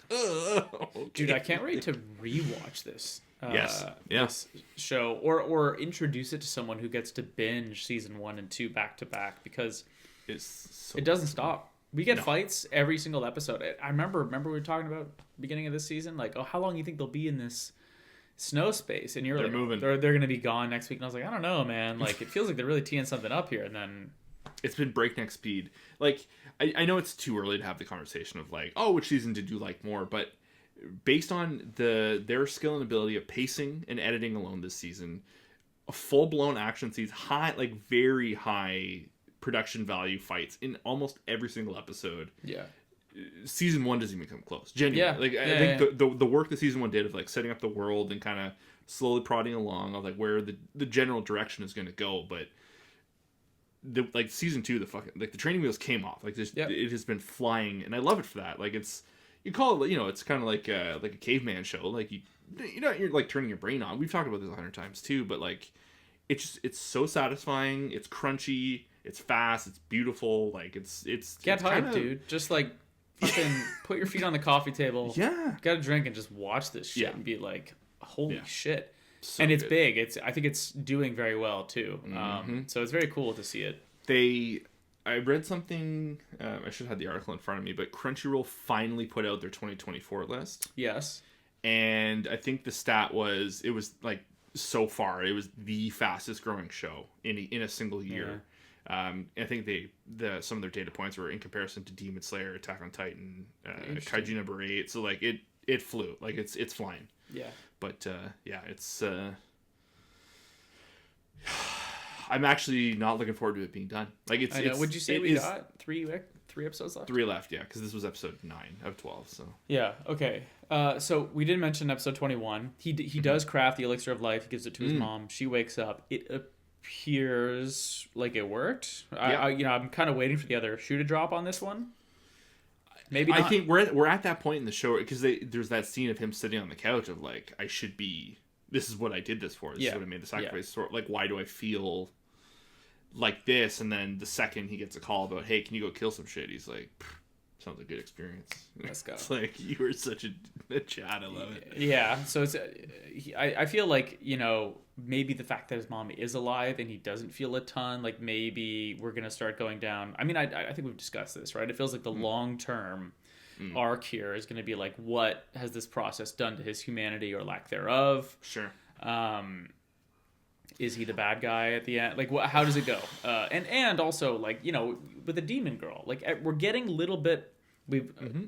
Dude, I can't wait to rewatch this. Yes. This show or introduce it to someone who gets to binge season 1 and 2 back to back because it doesn't stop. We get fights every single episode. I remember we were talking about beginning of this season, how long you think they'll be in this snow space? And you're moving. They're going to be gone next week. And I was I don't know, man. It feels like they're really teeing something up here. And then it's been breakneck speed. I know it's too early to have the conversation of which season did you like more? But based on their skill and ability of pacing and editing alone this season, a full blown action scenes, very high production value fights in almost every single episode. Yeah. Season 1 doesn't even come close. Genuinely. I think the work that season 1 did of setting up the world and kind of slowly prodding along of where the general direction is going to go, but season 2 the training wheels came off. It has been flying, and I love it for that. It's you call it, it's kind of like a caveman show. You're turning your brain on. We've talked about this 100 times too, but it's so satisfying. It's crunchy. It's fast. It's beautiful. It's get hyped, dude. Just fucking put your feet on the coffee table. Yeah, got a drink and just watch this shit and be holy shit. So and it's good. Big. I think it's doing very well too. So it's very cool to see it. I read something. I should have had the article in front of me, but Crunchyroll finally put out their 2024 list. Yes, and I think the stat was so far it was the fastest growing show in a single year. Yeah. I think some of their data points were in comparison to Demon Slayer, Attack on Titan, Kaiju number 8. So it flew. It's flying. Yeah. But it's I'm actually not looking forward to it being done. Like it's. I know. Would you say we got three episodes left? 3 left, yeah, because this was episode 9 of 12. So yeah, okay. So we did mention episode 21. He does craft the elixir of life. He gives it to his mom. She wakes up. It appears like it worked. Yeah. I'm kind of waiting for the other shoe to drop on this one. Maybe not. I think we're at that point in the show because there's that scene of him sitting on the couch of like, I should be. This is what I did this for. This is what I made the sacrifice for. Like, why do I feel like this? And then the second he gets a call about, hey, can you go kill some shit? He's like, sounds like a good experience. Let's go. It's like, you were such a Chad. I love it. Yeah. So it's, I feel like, maybe the fact that his mom is alive and he doesn't feel a ton, like maybe we're going to start going down. I mean, I think we've discussed this, right? It feels like the long-term arc here is going to be like, what has this process done to his humanity or lack thereof? Sure. Is he the bad guy at the end? Like, how does it go? And also, like, with the demon girl, like, we're getting a little bit,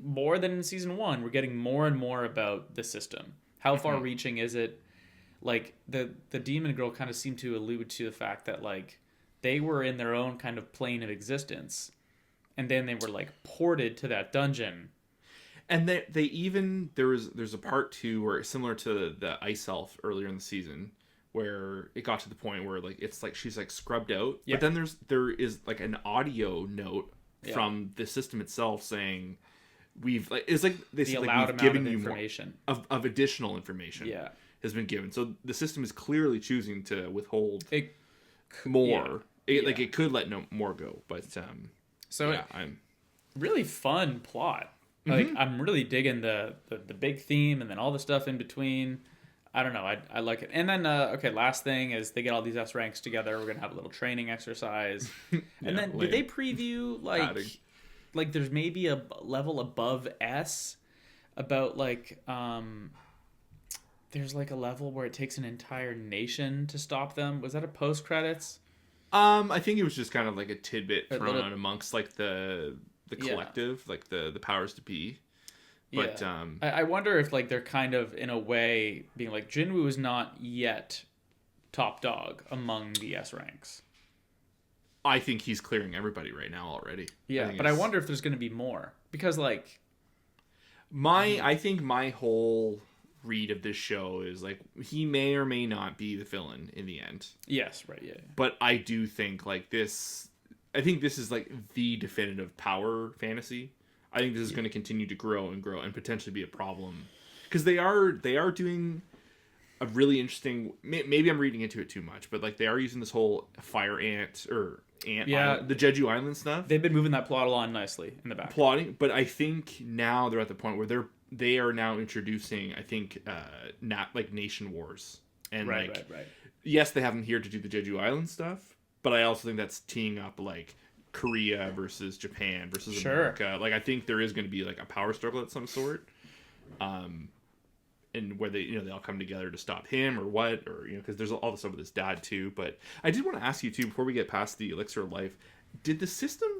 more than in season 1, we're getting more and more about the system. How far-reaching is it? Like, the demon girl kind of seemed to allude to the fact that, like, they were in their own kind of plane of existence, and then they were, like, ported to that dungeon. And they even, there's a part 2 where, similar to the Ice Elf earlier in the season, where it got to the point where, like, it's like she's, like, scrubbed out. Yeah. But then there is, like, an audio note from the system itself saying, it's like, they said, like, we've given you information. More of additional information. Yeah. Has been given, so the system is clearly choosing to withhold more. It could let no more go, but I'm really fun plot. Like, I'm really digging the big theme and then all the stuff in between. I don't know, I like it. And then last thing is they get all these S ranks together. We're gonna have a little training exercise, and then did they preview like there's maybe a level above S about like there's like a level where it takes an entire nation to stop them. Was that a post credits? I think it was just kind of like a tidbit thrown out amongst like the collective, like the powers to be. But I wonder if like they're kind of in a way being like, Jinwoo is not yet top dog among the S ranks. I think he's clearing everybody right now already. Yeah, but I wonder if there's going to be more because like I think my whole read of this show is like he may or may not be the villain in the end. Yes, right, yeah. But I do think like this. I think this is like the definitive power fantasy. I think this is going to continue to grow and potentially be a problem because they are doing a really interesting. Maybe I'm reading into it too much, but like they are using this whole fire ant island, the Jeju Island stuff. They've been moving that plot along nicely in the back. Plotting, but I think now they're at the point where they are now introducing, I think, like nation wars and right. Yes, they have them here to do the Jeju Island stuff, but I also think that's teeing up like Korea versus Japan versus America. Like I think there is going to be like a power struggle of some sort, and where they all come together to stop him or what, or because there's all this stuff with his dad too. But I did want to ask you too before we get past the elixir of life, did the system?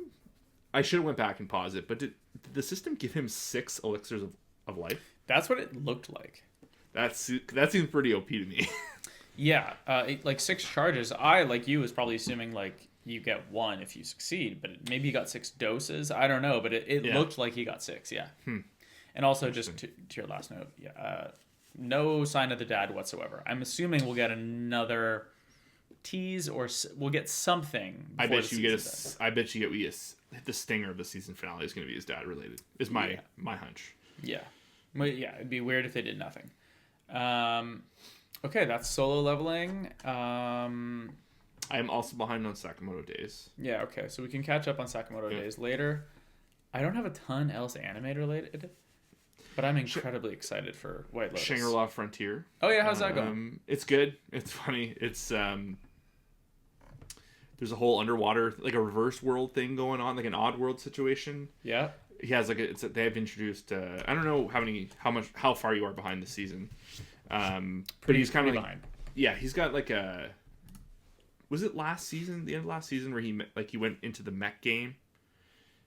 I should have went back and paused it, but did the system give him 6 elixirs of life? That's what it looked like. That seems pretty OP to me. Yeah, like 6 charges. I, like you, was probably assuming like you get 1 if you succeed, but maybe you got 6 doses. I don't know, but it looked like he got 6. Yeah. And also just to your last note, no sign of the dad whatsoever. I'm assuming we'll get another tease or we'll get something. I bet you get the stinger of the season finale is going to be his dad related. Is my hunch. Yeah. But yeah, it'd be weird if they did nothing. Okay, that's solo leveling. I am also behind on Sakamoto Days. Yeah, okay, so we can catch up on Sakamoto Days later. I don't have a ton else anime related, but I'm incredibly excited for White Lotus. Shangri-La Frontier. Oh yeah, how's that going? It's good. It's funny. It's there's a whole underwater, like a reverse world thing going on, like an odd world situation. Yeah. He has like they have introduced. I don't know how far you are behind the season. But he's kind of behind. Yeah, he's got like a. Was it last season? The end of last season where he went into the mech game.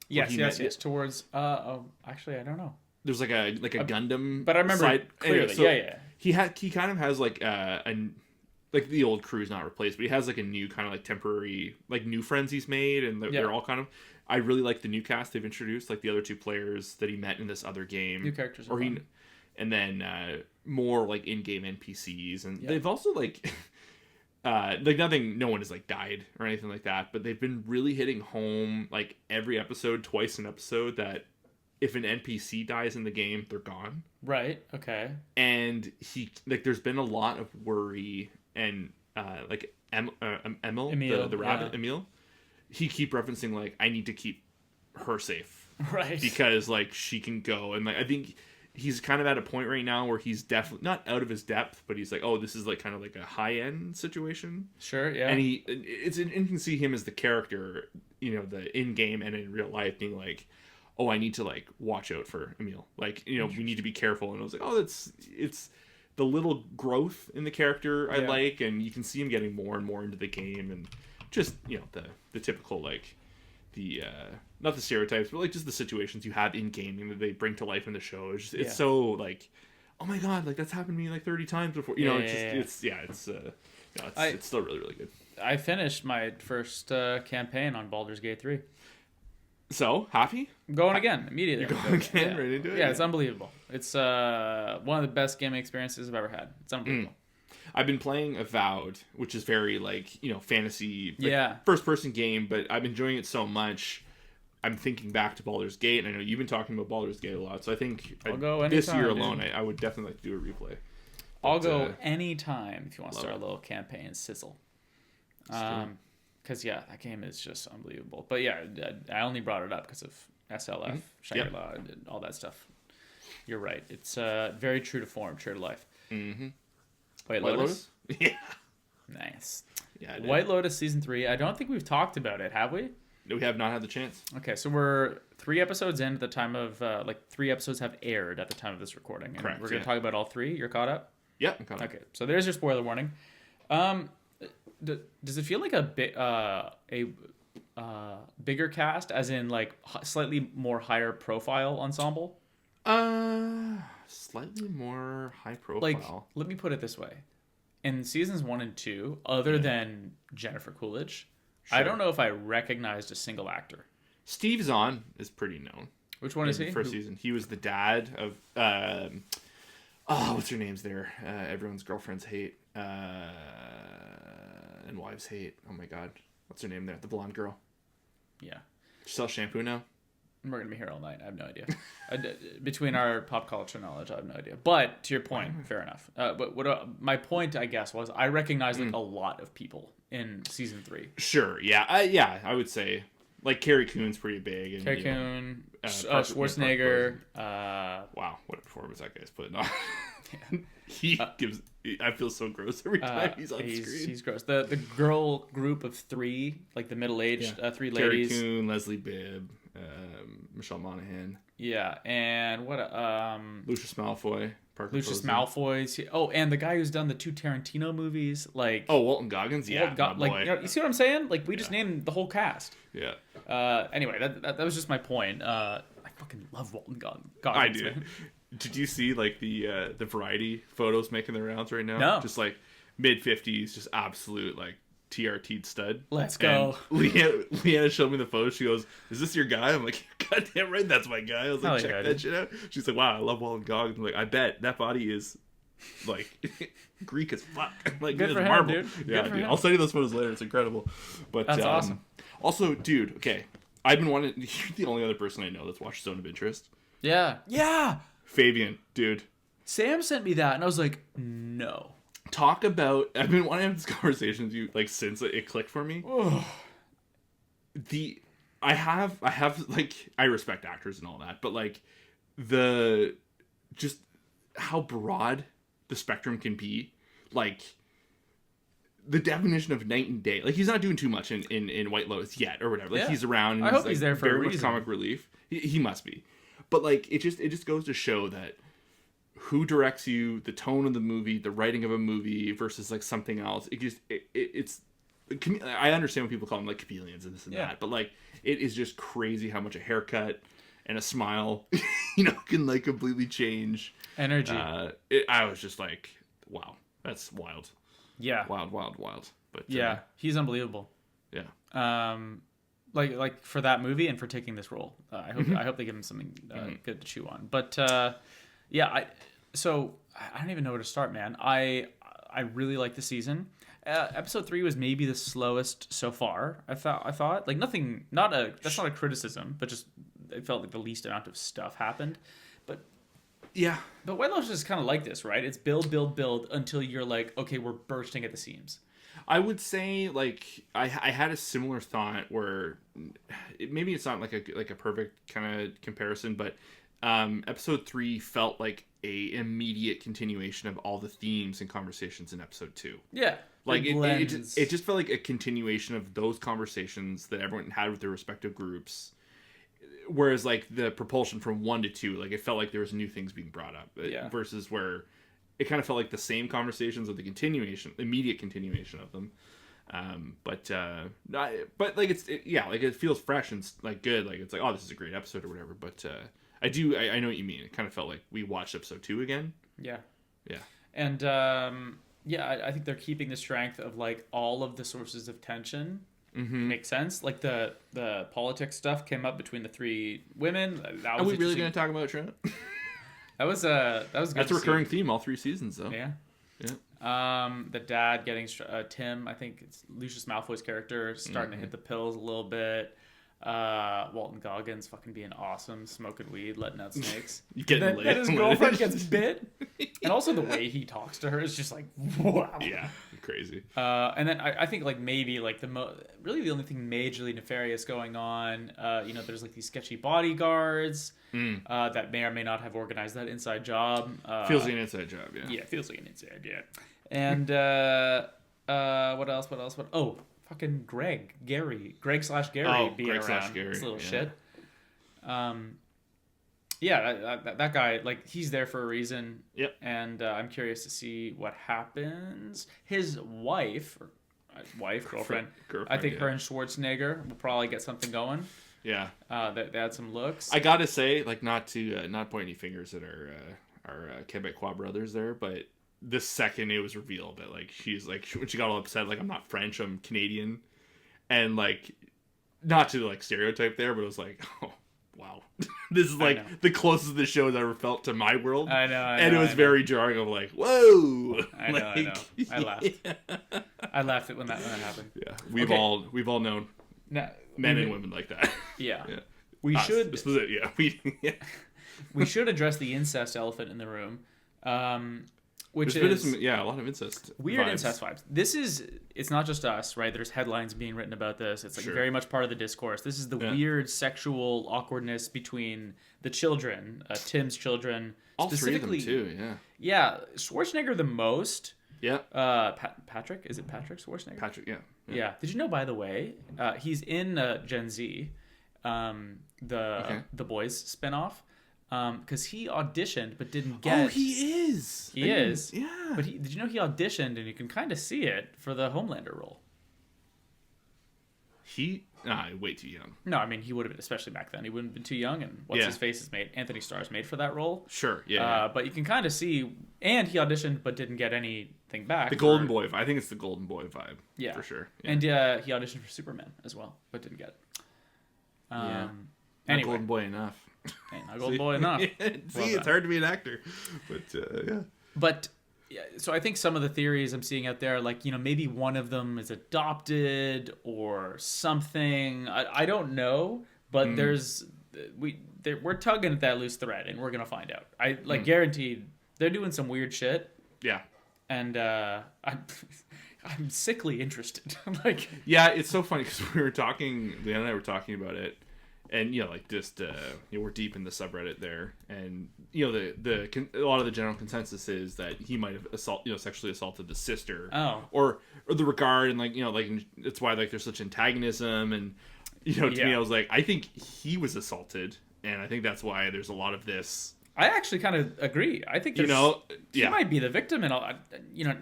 Yes. Towards. Actually, I don't know. There's like a Gundam. But I remember clearly. Anyway, He kind of has like like the old crew's not replaced, but he has like a new kind of like temporary like new friends he's made, and they're all kind of. I really like the new cast they've introduced, like the other two players that he met in this other game. New characters, fun. And then more like in-game NPCs, and they've also like like no one has like died or anything like that, but they've been really hitting home like every episode, twice an episode, that if an NPC dies in the game, they're gone. Right. Okay. And there's been a lot of worry, and like Emil, the rabbit, Emil. He keep referencing like, I need to keep her safe, right? Because like she can go, and like I think he's kind of at a point right now where he's definitely not out of his depth, but he's like, oh, this is like kind of like a high end situation. Sure, yeah. And you can see him as the character, the in game and in real life being like, oh, I need to like watch out for Emil, like we need to be careful. And I was like, oh, it's the little growth in the character I like, and you can see him getting more and more into the game, and just the typical like the not the stereotypes, but like just the situations you have in gaming that they bring to life in the show. It's so like, oh my god, like that's happened to me like 30 times before. It's still really, really good. I finished my first campaign on Baldur's Gate 3. So happy? Going again immediately. You're going again, right into it. Yeah, it's unbelievable. It's one of the best gaming experiences I've ever had. It's unbelievable. I've been playing Avowed, which is very like fantasy, first person game, but I'm enjoying it so much. I'm thinking back to Baldur's Gate, and I know you've been talking about Baldur's Gate a lot, so I think I'll go anytime, this year alone, I would definitely like to do a replay. I'll go anytime if you want to start a little campaign sizzle. Because that game is just unbelievable. But yeah, I only brought it up because of SLF, Shangri-La, and all that stuff. You're right. It's very true to form, true to life. Mm-hmm. White Lotus? Yeah. Nice. Yeah. White Lotus Season 3. I don't think we've talked about it, have we? No, we have not had the chance. Okay, so we're 3 episodes in at the time of... 3 episodes have aired at the time of this recording. And correct. We're going to talk about all 3. You're caught up? Yeah, I'm caught up. Okay, so there's your spoiler warning. Does it feel like a bigger cast, as in like slightly more higher profile ensemble? Slightly more high profile. Like, let me put it this way: in seasons 1 and 2, other than Jennifer Coolidge, I don't know if I recognized a single actor. Steve Zahn is pretty known. Which one is he? First season, he was the dad of what's her name's there? Everyone's girlfriends hate. And wives hate. Oh my god. What's her name there? The blonde girl. Yeah. She sells shampoo now? We're going to be here all night. I have no idea. Between our pop culture knowledge, I have no idea. But to your point, fair enough. But my point, I guess, was I recognized like a lot of people in season 3. Sure. Yeah. Yeah. I would say like Carrie Coon's pretty big. And, Carrie Coon, Schwarzenegger. Wow. What a performance that guy's putting on. He gives... I feel so gross every time he's on screen. He's gross. The girl group of 3, like the middle-aged 3 ladies. Carrie Coon, Leslie Bibb, Michelle Monaghan. Yeah, and what? Lucius Malfoy. Lucius Malfoy's. And the guy who's done the 2 Tarantino movies, like. Oh, Walton Goggins. Yeah, boy. You see what I'm saying? Like we just named the whole cast. Yeah. Anyway, that was just my point. I fucking love Walton Goggins. I do. Man. Did you see like the Variety photos making their rounds right now? No. Just like mid-50s, just absolute like TRT stud. Let's go. And Leanna showed me the photo. She goes, "Is this your guy?" I'm like, "God damn right, that's my guy." I was like, "Check that shit out." She's like, "Wow, I love Walton Goggins." I'm like, "I bet that body is like Greek as fuck." Like, good for him, marble. dude. Yeah, dude. I'll send you those photos later. It's incredible. But that's awesome. Also, dude, okay, I've been wanting. You're the only other person I know that's watched Zone of Interest. Yeah. Fabian, dude. Sam sent me that, and I was like, no. Talk about... I've been wanting to have this conversation with you, like, since it clicked for me. I have, like... I respect actors and all that, but, like, just how broad the spectrum can be. Like, the definition of night and day. Like, he's not doing too much in White Lotus yet, or whatever. Like, he's around. And I hope he's there for a reason. Very much comic relief. He must be. But, like, it just goes to show that who directs you, the tone of the movie, the writing of a movie versus, like, something else. It's... I understand when people call them, like, chameleons and this and that. But, like, it is just crazy how much a haircut and a smile, can, like, completely change. Energy. I was just like, wow, that's wild. Yeah. Wild, wild, wild. But yeah, he's unbelievable. Yeah. Like for that movie and for taking this role. I hope they give him something good to chew on. But yeah, I don't even know where to start, man. I really like the season. Episode 3 was maybe the slowest so far. I thought like nothing. That's not a criticism, but just it felt like the least amount of stuff happened. But yeah, but White Lotus is kind of like this, right? It's build, build, build until you're like, okay, we're bursting at the seams. I would say like I had a similar thought where maybe it's not like a perfect kind of comparison, but episode 3 felt like a immediate continuation of all the themes and conversations in episode 2. Yeah. Like it just felt like a continuation of those conversations that everyone had with their respective groups. Whereas like the propulsion from 1 to 2, like it felt like there was new things being brought up. Versus where it kind of felt like the same conversations with the immediate continuation of them. But like it feels fresh and like good. Like it's like, oh, this is a great episode or whatever. But I know what you mean. It kind of felt like we watched episode 2 again. Yeah. Yeah. And I think they're keeping the strength of like all of the sources of tension. Mm-hmm. Makes sense. Like the politics stuff came up between the 3 women. Are we really going to talk about Trent? That was good. That's a recurring theme all 3 seasons, though. Yeah. Yeah. The dad getting Tim. I think it's Lucius Malfoy's character starting to hit the pills a little bit. Walton Goggins fucking being awesome, smoking weed, letting out snakes. Then his girlfriend gets bit, and also the way he talks to her is just like, wow. Yeah, crazy. And then I think like maybe like really the only thing majorly nefarious going on, there's like these sketchy bodyguards that may or may not have organized that inside job. Feels like an inside job, yeah. Yeah, feels like an inside job. And what else? Oh. Fucking Greg / Gary being around. This little shit. That guy, like, he's there for a reason. Yep. And I'm curious to see what happens. His girlfriend. I think her and Schwarzenegger will probably get something going. Yeah. They had some looks. I gotta say, like, not to not point any fingers at our Quebecois brothers there, but the second it was revealed that like she's like when she got all upset, like, I'm not French, I'm Canadian, and like not to like stereotype there, but it was like, oh wow, this is like the closest the show has ever felt to my world. I know, and it was very jarring. Of like, whoa, I know. I laughed. Yeah. I laughed when that happened. Yeah, we've all known men and women like that. Yeah, yeah. We should. We should address the incest elephant in the room. Which There's been a lot of incest. Weird incest vibes. It's not just us, right? There's headlines being written about this. It's like very much part of the discourse. This is the weird sexual awkwardness between the children, Tim's children. All 3 of them too, yeah. Yeah, Schwarzenegger the most. Yeah. Patrick? Is it Patrick Schwarzenegger? Patrick, yeah. Yeah. Did you know, by the way, he's in Gen Z, the Boys spinoff. Because he auditioned but didn't get. Oh, he is. He is. Yeah. But did you know he auditioned, and you can kind of see it for the Homelander role? Way too young. No, I mean he would have been, especially back then. He wouldn't have been too young, and his face is made. Anthony Starr is made for that role. Sure. Yeah. But you can kind of see, and he auditioned but didn't get anything back. The Golden Boy. I think it's the Golden Boy vibe. Yeah, for sure. Yeah. And he auditioned for Superman as well, but didn't get it. Anyway. Golden Boy enough. Ain't not Golden Boy enough. It's hard to be an actor, but yeah. But so I think some of the theories I'm seeing out there, like, maybe one of them is adopted or something. I don't know, but we're tugging at that loose thread, and we're gonna find out. I guaranteed they're doing some weird shit. Yeah, and I'm sickly interested. Yeah, it's so funny because Leanna and I were talking about it. And we're deep in the subreddit there, and a lot of the general consensus is that he might have sexually assaulted the sister, or the regard, and it's why there's such antagonism, and to me I was like, I think he was assaulted, and I think that's why there's a lot of this. I actually kind of agree. I think he might be the victim, and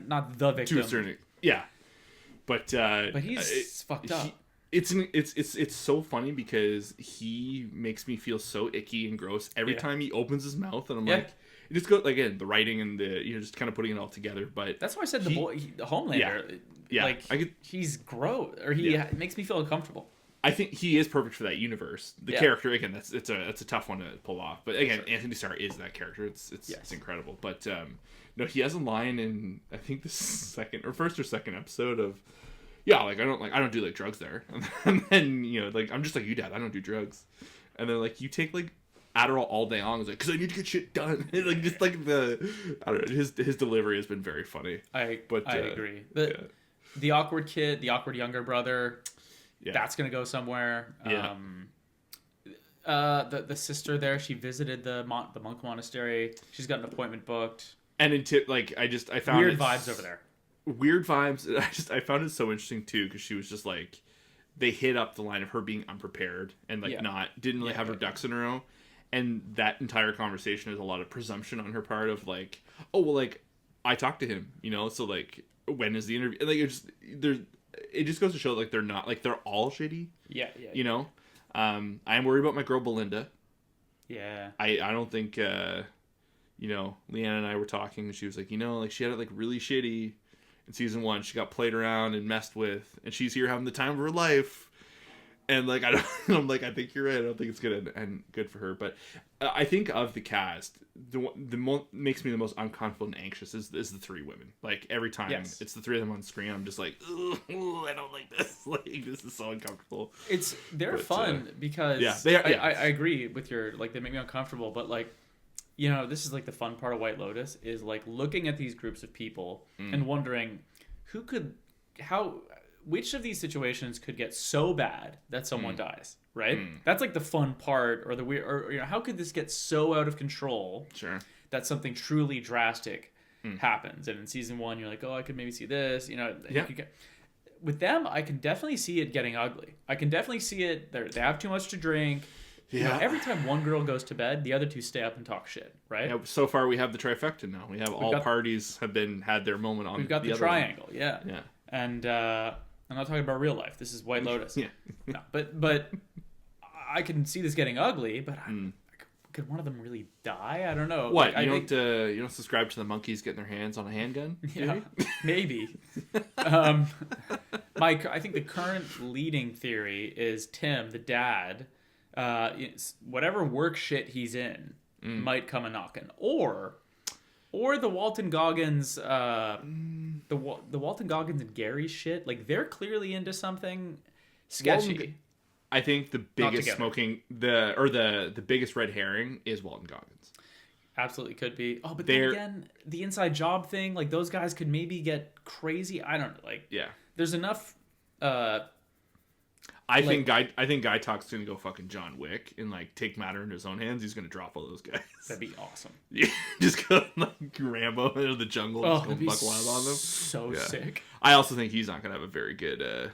not the victim. To a certain, yeah, but he's fucked up. It's so funny because he makes me feel so icky and gross every time he opens his mouth, and I'm like, it just goes, again, the writing and the, just kind of putting it all together. But that's why I said the Homelander, he's gross, or he makes me feel uncomfortable. I think he is perfect for that universe. The character, again, it's a tough one to pull off. But again, Anthony Starr is that character. It's incredible. But no, he has a line in, I think, the first or second episode of, I don't do like drugs there. And then I'm just like you, Dad. I don't do drugs. And then you take Adderall all day long. It's because I need to get shit done. I don't know. His delivery has been very funny. I agree. The awkward kid, the awkward younger brother. Yeah. That's gonna go somewhere. Yeah. The sister there, she visited the monk monastery. She's got an appointment booked. And I found weird vibes over there. Weird vibes. I found it so interesting too because she was just they hit up the line of her being unprepared and didn't really have her ducks in a row, and that entire conversation is a lot of presumption on her part of I talked to him, so when is the interview? And it just goes to show they're not they're all shitty. Yeah. I am worried about my girl Belinda. Yeah. I don't think Leanna and I were talking and she was she had it really shitty in season 1. She got played around and messed with, and she's here having the time of her life. And I'm I think you're right. I don't think it's good and good for her. But I think of the cast, makes me the most uncomfortable and anxious is the 3 women. Every time it's the 3 of them on screen, I'm just I don't like this. This is so uncomfortable. They're fun because they are. I agree with your they make me uncomfortable. But this is the fun part of White Lotus is looking at these groups of people and wondering which of these situations could get so bad that someone dies, right? That's the fun part, or the weird, or how could this get so out of control that something truly drastic happens? And in season 1, you're I could maybe see this, with them, I can definitely see it getting ugly. I can definitely see it. They have too much to drink. Yeah. Every time one girl goes to bed, the other 2 stay up and talk shit, right? Yeah, so far we have the trifecta now. We have all parties have had their moment on. We've got the triangle, yeah. And I'm not talking about real life. This is White Lotus. Yeah. No, but I can see this getting ugly. But could one of them really die? I don't know. What you don't subscribe to the monkeys getting their hands on a handgun? Yeah, maybe. I think the current leading theory is Tim, the dad. Whatever work shit he's in might come a knocking, or the Walton Goggins, the Walton Goggins and Gary shit. They're clearly into something sketchy. I think the biggest the biggest red herring is Walton Goggins. Absolutely could be. Oh, but then again, the inside job thing, those guys could maybe get crazy. I don't know. There's enough. I think Guy Talk's gonna go fucking John Wick and take matter into his own hands. He's gonna drop all those guys. That'd be awesome. Yeah, just go Rambo into the jungle and just go buck wild on them. So sick. I also think he's not gonna have a very good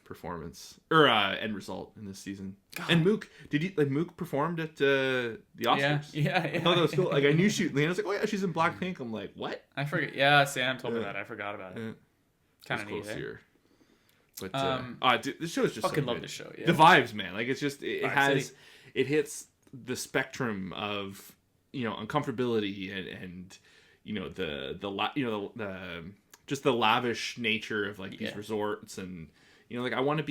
performance or end result in this season. God. And Mook, Mook performed at the Oscars? Yeah. I thought that was cool. I knew Leanna's oh yeah, she's in Blackpink. I'm what? I forget. Yeah, Sam told me that. I forgot about it. Kind of neat. But dude, this show is just fucking so love this show. Yeah. The vibes, man. It's just it hits the spectrum of uncomfortability and the just the lavish nature of these resorts and I've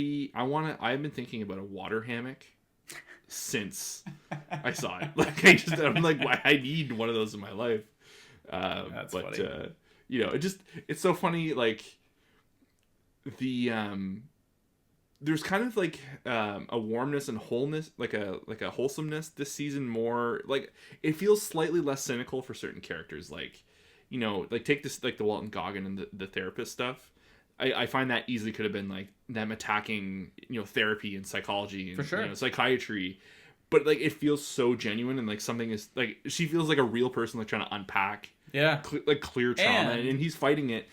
been thinking about a water hammock since I saw it. I need one of those in my life. That's funny. It's so funny there's kind of a warmness and wholeness, a wholesomeness this season. More it feels slightly less cynical for certain characters. Take this the Walton Goggin and the therapist stuff. I find that easily could have been them attacking therapy and psychology and for sure. Psychiatry, but it feels so genuine and something is she feels like a real person trying to unpack clear trauma and he's fighting it.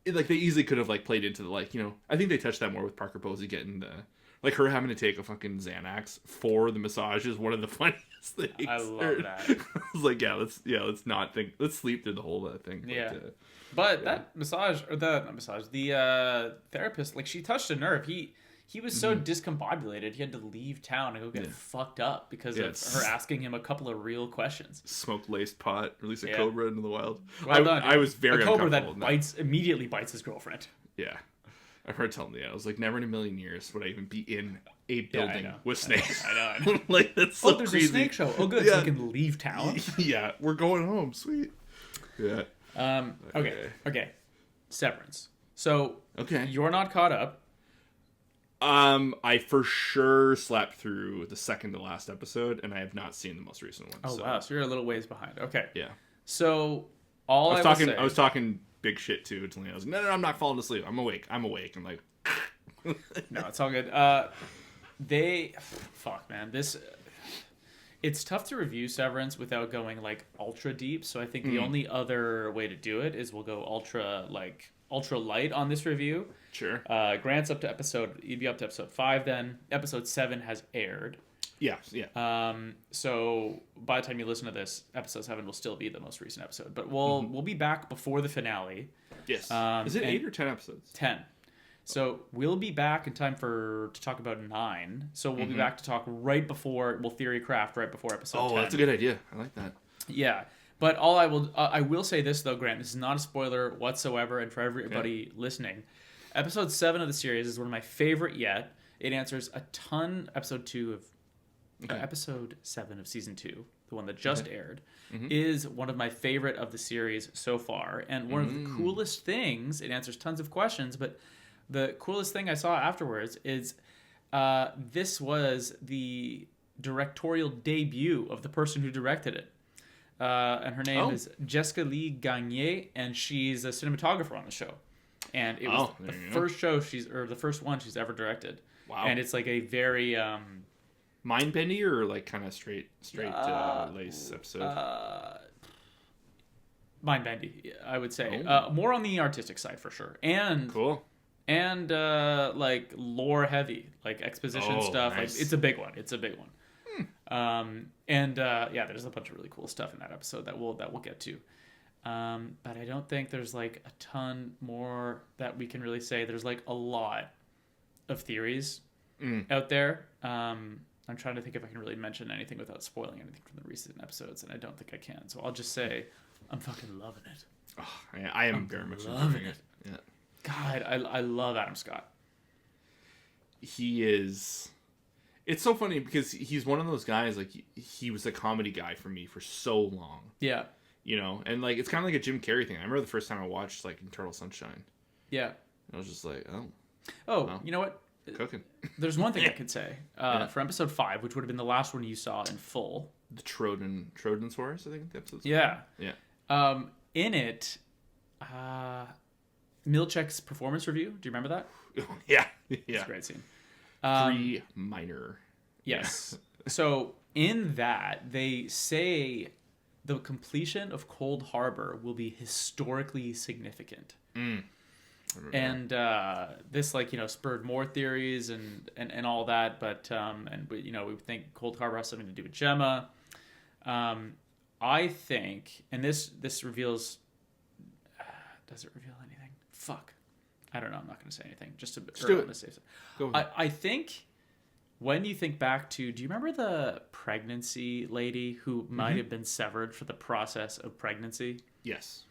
They easily could have played into the I think they touched that more with Parker Posey getting the her having to take a fucking Xanax for the massage is one of the funniest things. I love that. I was let's sleep through the whole thing. But that massage or the therapist she touched a nerve. He he was so discombobulated he had to leave town and go get fucked up because of her asking him a couple of real questions. Smoked laced pot, release a cobra into the wild. Well done, I was very a cobra uncomfortable that immediately bites his girlfriend. Yeah. I've heard tell him I was like, never in a million years would I even be in a building with snakes. I know. Like, that's so there's crazy. A snake show. Oh, good. So we can leave town. Yeah, we're going home. Sweet. Yeah. Okay. Severance. So, okay, you're not caught up. I for sure slept through the second to last episode, and I have not seen the most recent one. Oh, wow. So you're a little ways behind. Okay. Yeah. So, I was talking big shit too to Lena. I was like, no, I'm not falling asleep. I'm awake. I'm like, no, it's all good. Fuck, man. It's tough to review Severance without going like ultra deep. So I think the only other way to do it is we'll go ultra light on this review. Sure. Grant's up to you'd be up to episode 5 then. Episode 7 has aired. Yeah. So by the time you listen to this, episode 7 will still be the most recent episode. But we'll be back before the finale. Yes. Is it 8 or 10 episodes? 10. So we'll be back in time to talk about 9. So we'll be back to talk right before theory craft right before episode 10. Oh, that's a good idea. I like that. Yeah. But I will say this though, Grant, this is not a spoiler whatsoever, and for everybody listening, episode 7 of the series is one of my favorite yet. It answers a ton. Episode 7 of season 2, the one that just aired, is one of my favorite of the series so far, and one of the coolest things. It answers tons of questions, but the coolest thing I saw afterwards is this was the directorial debut of the person who directed it. And her name is Jessica Lee Gagne, and she's a cinematographer on the show. And it was the first one she's ever directed. Wow. And it's like a very mind bendy or like kind of straight lace episode. Mind bendy, I would say. More on the artistic side for sure. And cool. And like lore heavy, like exposition stuff. Nice. Like it's a big one. There's a bunch of really cool stuff in that episode that we'll get to. But I don't think there's like a ton more that we can really say. There's like a lot of theories out there. I'm trying to think if I can really mention anything without spoiling anything from the recent episodes, and I don't think I can. So I'll just say I'm fucking loving it. Oh, yeah, I am very much loving it. Yeah. God, I love Adam Scott. He is. It's so funny because he's one of those guys, like, he was a comedy guy for me for so long. Yeah. You know, and, like, it's kind of like a Jim Carrey thing. I remember the first time I watched, like, Eternal Sunshine. Yeah. I was just like, well, you know what? Cooking. There's one thing I could say. For episode 5, which would have been the last one you saw in full. The Trojan's Horse, I think the episode's called. Yeah. In it, Milchek's performance review. Do you remember that? Yeah. It's a great scene. 3 minor. Yes. So in that, they say the completion of Cold Harbor will be historically significant. And this, like, you know, spurred more theories and all that. But you know, we think Cold Harbor has something to do with Gemma. I think, and this reveals. Does it reveal anything? Fuck. I don't know. I'm not going to say anything. Just to do it. Go ahead. I think when you think back to, do you remember the pregnancy lady who might have been severed for the process of pregnancy? Yes.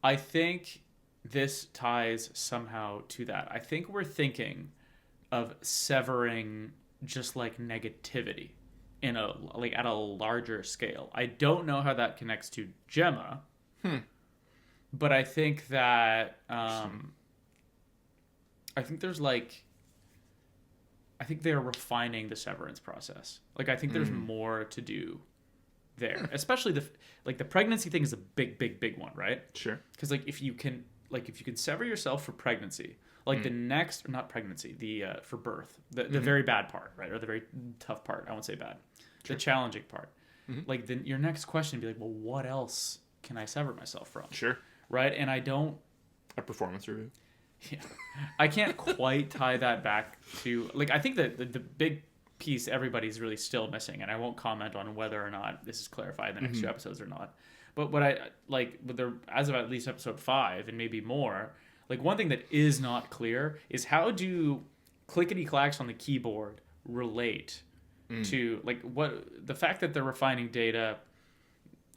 I think this ties somehow to that. I think we're thinking of severing just like negativity in at a larger scale. I don't know how that connects to Gemma. But I think that I think there's like, I think they're refining the severance process. Like, I think there's more to do there, especially the pregnancy thing is a big one, right? Sure. Because like if you can sever yourself for pregnancy, like the next, or not pregnancy, for birth, the very bad part, right, or the very tough part. I won't say bad, the challenging part. Like then your next question would be like, well, what else can I sever myself from? Sure. Right, and I don't. A performance review. Yeah, I can't quite tie that back to, like, I think that the big piece everybody's really still missing, and I won't comment on whether or not this is clarified in the next 2 episodes or not. But what I like, as of at least episode 5 and maybe more, like one thing that is not clear is how do clickety clacks on the keyboard relate to like what the fact that they're refining data?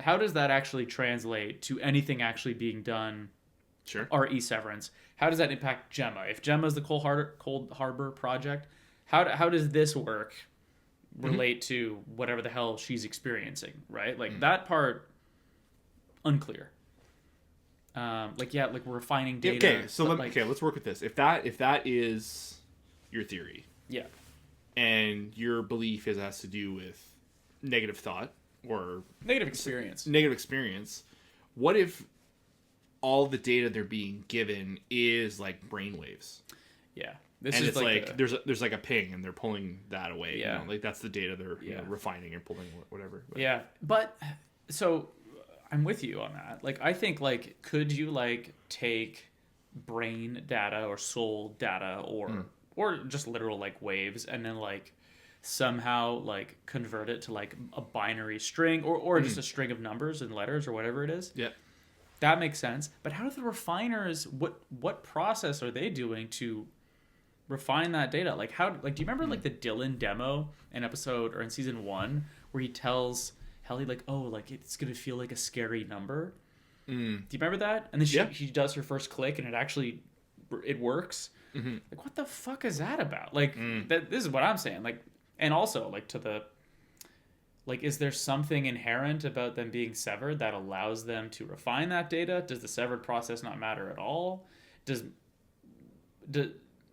How does that actually translate to anything actually being done? Sure. RE Severance. How does that impact Gemma? If Gemma is the Cold Harbor project, how does this work relate to whatever the hell she's experiencing? Right, like that part unclear. Like we're refining data. Okay, so let's work with this. If that is your theory, yeah, and your belief has to do with negative thought or negative experience, what if all the data they're being given is like brainwaves? Yeah, it's like there's like a ping, and they're pulling that away. Yeah, like that's the data they're refining and pulling whatever. But. Yeah, but so. I'm with you on that. Like, I think, like, could you, like, take brain data or soul data or just literal, like, waves and then, like, somehow, like, convert it to, like, a binary string or just a string of numbers and letters or whatever it is? Yeah. That makes sense. But how do the refiners, what process are they doing to refine that data? Like, how, like, do you remember, like, the Dylan demo in episode or in season 1 where he tells Helly, like, oh, like, it's going to feel like a scary number. Do you remember that? And then she does her first click, and it works. Like, what the fuck is that about? Like, this is what I'm saying. Like, and also, like, is there something inherent about them being severed that allows them to refine that data? Does the severed process not matter at all?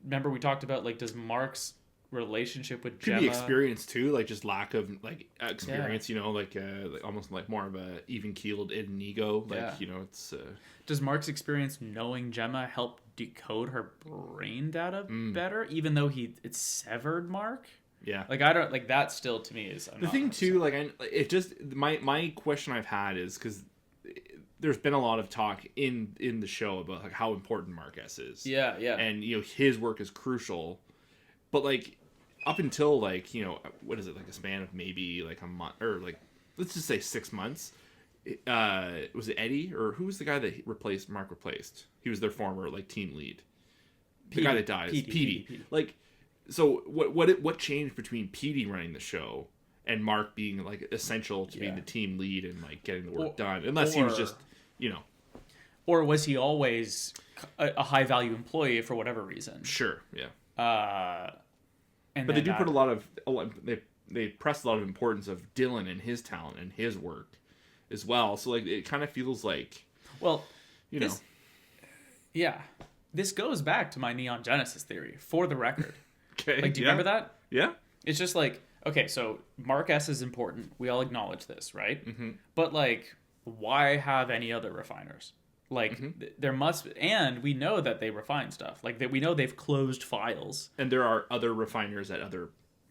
Remember we talked about, like, does Mark's relationship with Gemma could be experience too, like just lack of like experience, you know, like almost like more of a even keeled ego, like you know, it's does Mark's experience knowing Gemma help decode her brain data better, even though it's severed Mark? Like I don't like that. Still, to me, is the thing too. Like it just my question I've had is because there's been a lot of talk in the show about like how important Mark S is, and you know his work is crucial, but like up until like, you know, what is it, like a span of maybe like a month or like let's just say 6 months, was it Eddie or who was the guy that Mark replaced? He was their former like team lead, the guy that dies, Petey. Like, so what changed between Petey running the show and Mark being like essential to being the team lead and like getting the work done, unless he was just, you know, or was he always a high value employee for whatever reason? Sure, yeah. But they do put a lot of they press a lot of importance of Dylan and his talent and his work as well. So like it kind of feels like, well, you know, yeah, this goes back to my Neon Genesis theory for the record. Okay, like, do you remember that? Yeah, it's just like, okay, so Mark S is important. We all acknowledge this, right? But like, why have any other refiners? Like, there must, and we know that they refine stuff. Like, we know they've closed files. And there are other refiners at other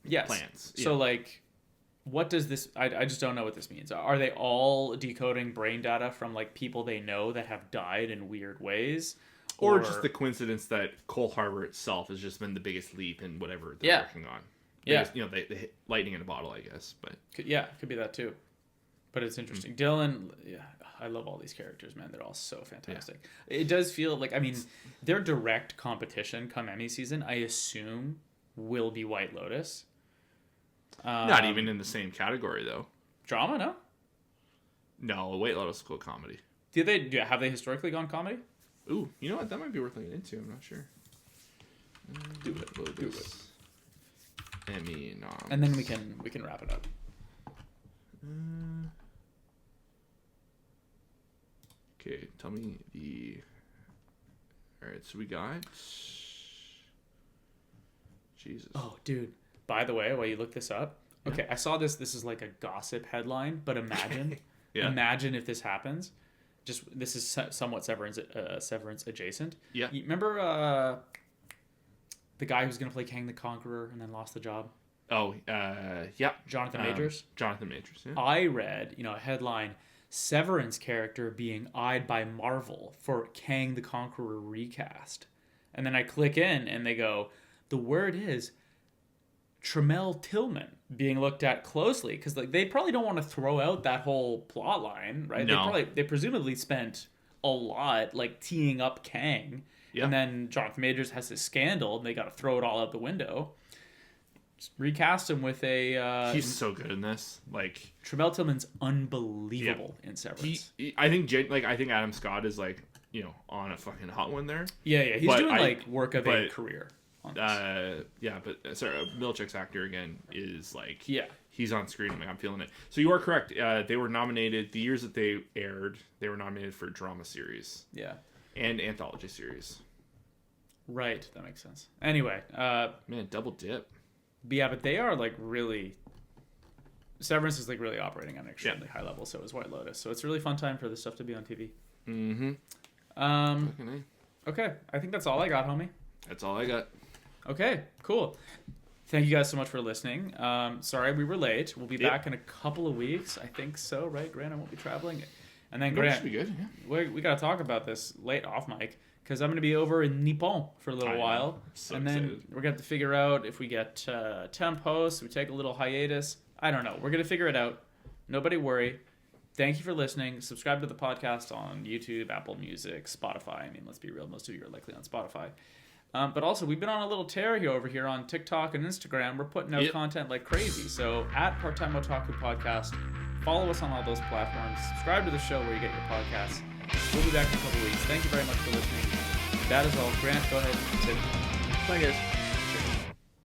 plants. So, like, what does this, I just don't know what this means. Are they all decoding brain data from, like, people they know that have died in weird ways? Or just the coincidence that Cold Harbor itself has just been the biggest leap in whatever they're working on. Just, you know, they hit lightning in a bottle, I guess. But could be that too. But it's interesting. Dylan, I love all these characters, man. They're all so fantastic. Yeah. It does feel like, I mean, their direct competition come Emmy season, I assume, will be White Lotus. Not even in the same category, though. Drama, no? No, White Lotus will go comedy. Have they historically gone comedy? Ooh, you know what? That might be worth looking into. I'm not sure. Do it. Emmy noms. And then we can wrap it up. Okay, tell me the... Alright, so we got... Jesus. Oh, dude. By the way, while you look this up... Yeah. Okay, I saw this. This is like a gossip headline, but imagine... Imagine if this happens. This is somewhat Severance adjacent. Yeah. You remember the guy who's going to play Kang the Conqueror and then lost the job? Oh, yeah. Jonathan Majors? Jonathan Majors, yeah. I read, a headline... Severance character being eyed by Marvel for Kang the Conqueror recast. And then I click in and they go, the word is Tremel Tillman being looked at closely, because like they probably don't want to throw out that whole plot line, right? No. They presumably spent a lot like teeing up Kang, Yeah. And then Jonathan Majors has this scandal, and they got to throw it all out the window. Just recast him with a... he's so good in this. Like, Tramell Tillman's unbelievable in Severance. I think Adam Scott is, like, you know, on a fucking hot one there. Yeah. He's doing, like, work of a career. But Milchick's actor, again, is, like... Yeah. He's on screen. I'm feeling it. So you are correct. They were nominated, the years that they aired, they were nominated for drama series. Yeah. And anthology series. Right. That makes sense. Anyway. Man, double dip. But they are, like, really... Severance is, like, really operating on an extremely high level, so is White Lotus. So it's a really fun time for this stuff to be on TV. Mm-hmm. Okay. I think that's all I got, homie. That's all I got. Okay. Cool. Thank you guys so much for listening. Sorry we were late. We'll be back in a couple of weeks. I think so, right, Grant? I won't be traveling. And then, Grant, should be good. Yeah. we got to talk about this late off mic, because I'm going to be over in Nippon for a little while. So and then excited. we're going to have to figure out if we get temp hosts, we take a little hiatus. I don't know. We're going to figure it out. Nobody worry. Thank you for listening. Subscribe to the podcast on YouTube, Apple Music, Spotify. I mean, let's be real. Most of you are likely on Spotify. But also, we've been on a little tear here over here on TikTok and Instagram. We're putting out content like crazy. So, at Part-Time Otaku Podcast, follow us on all those platforms. Subscribe to the show where you get your podcasts. We'll be back in a couple weeks. Thank you very much for listening. That is all. Grant, go ahead and continue. Bye, guys.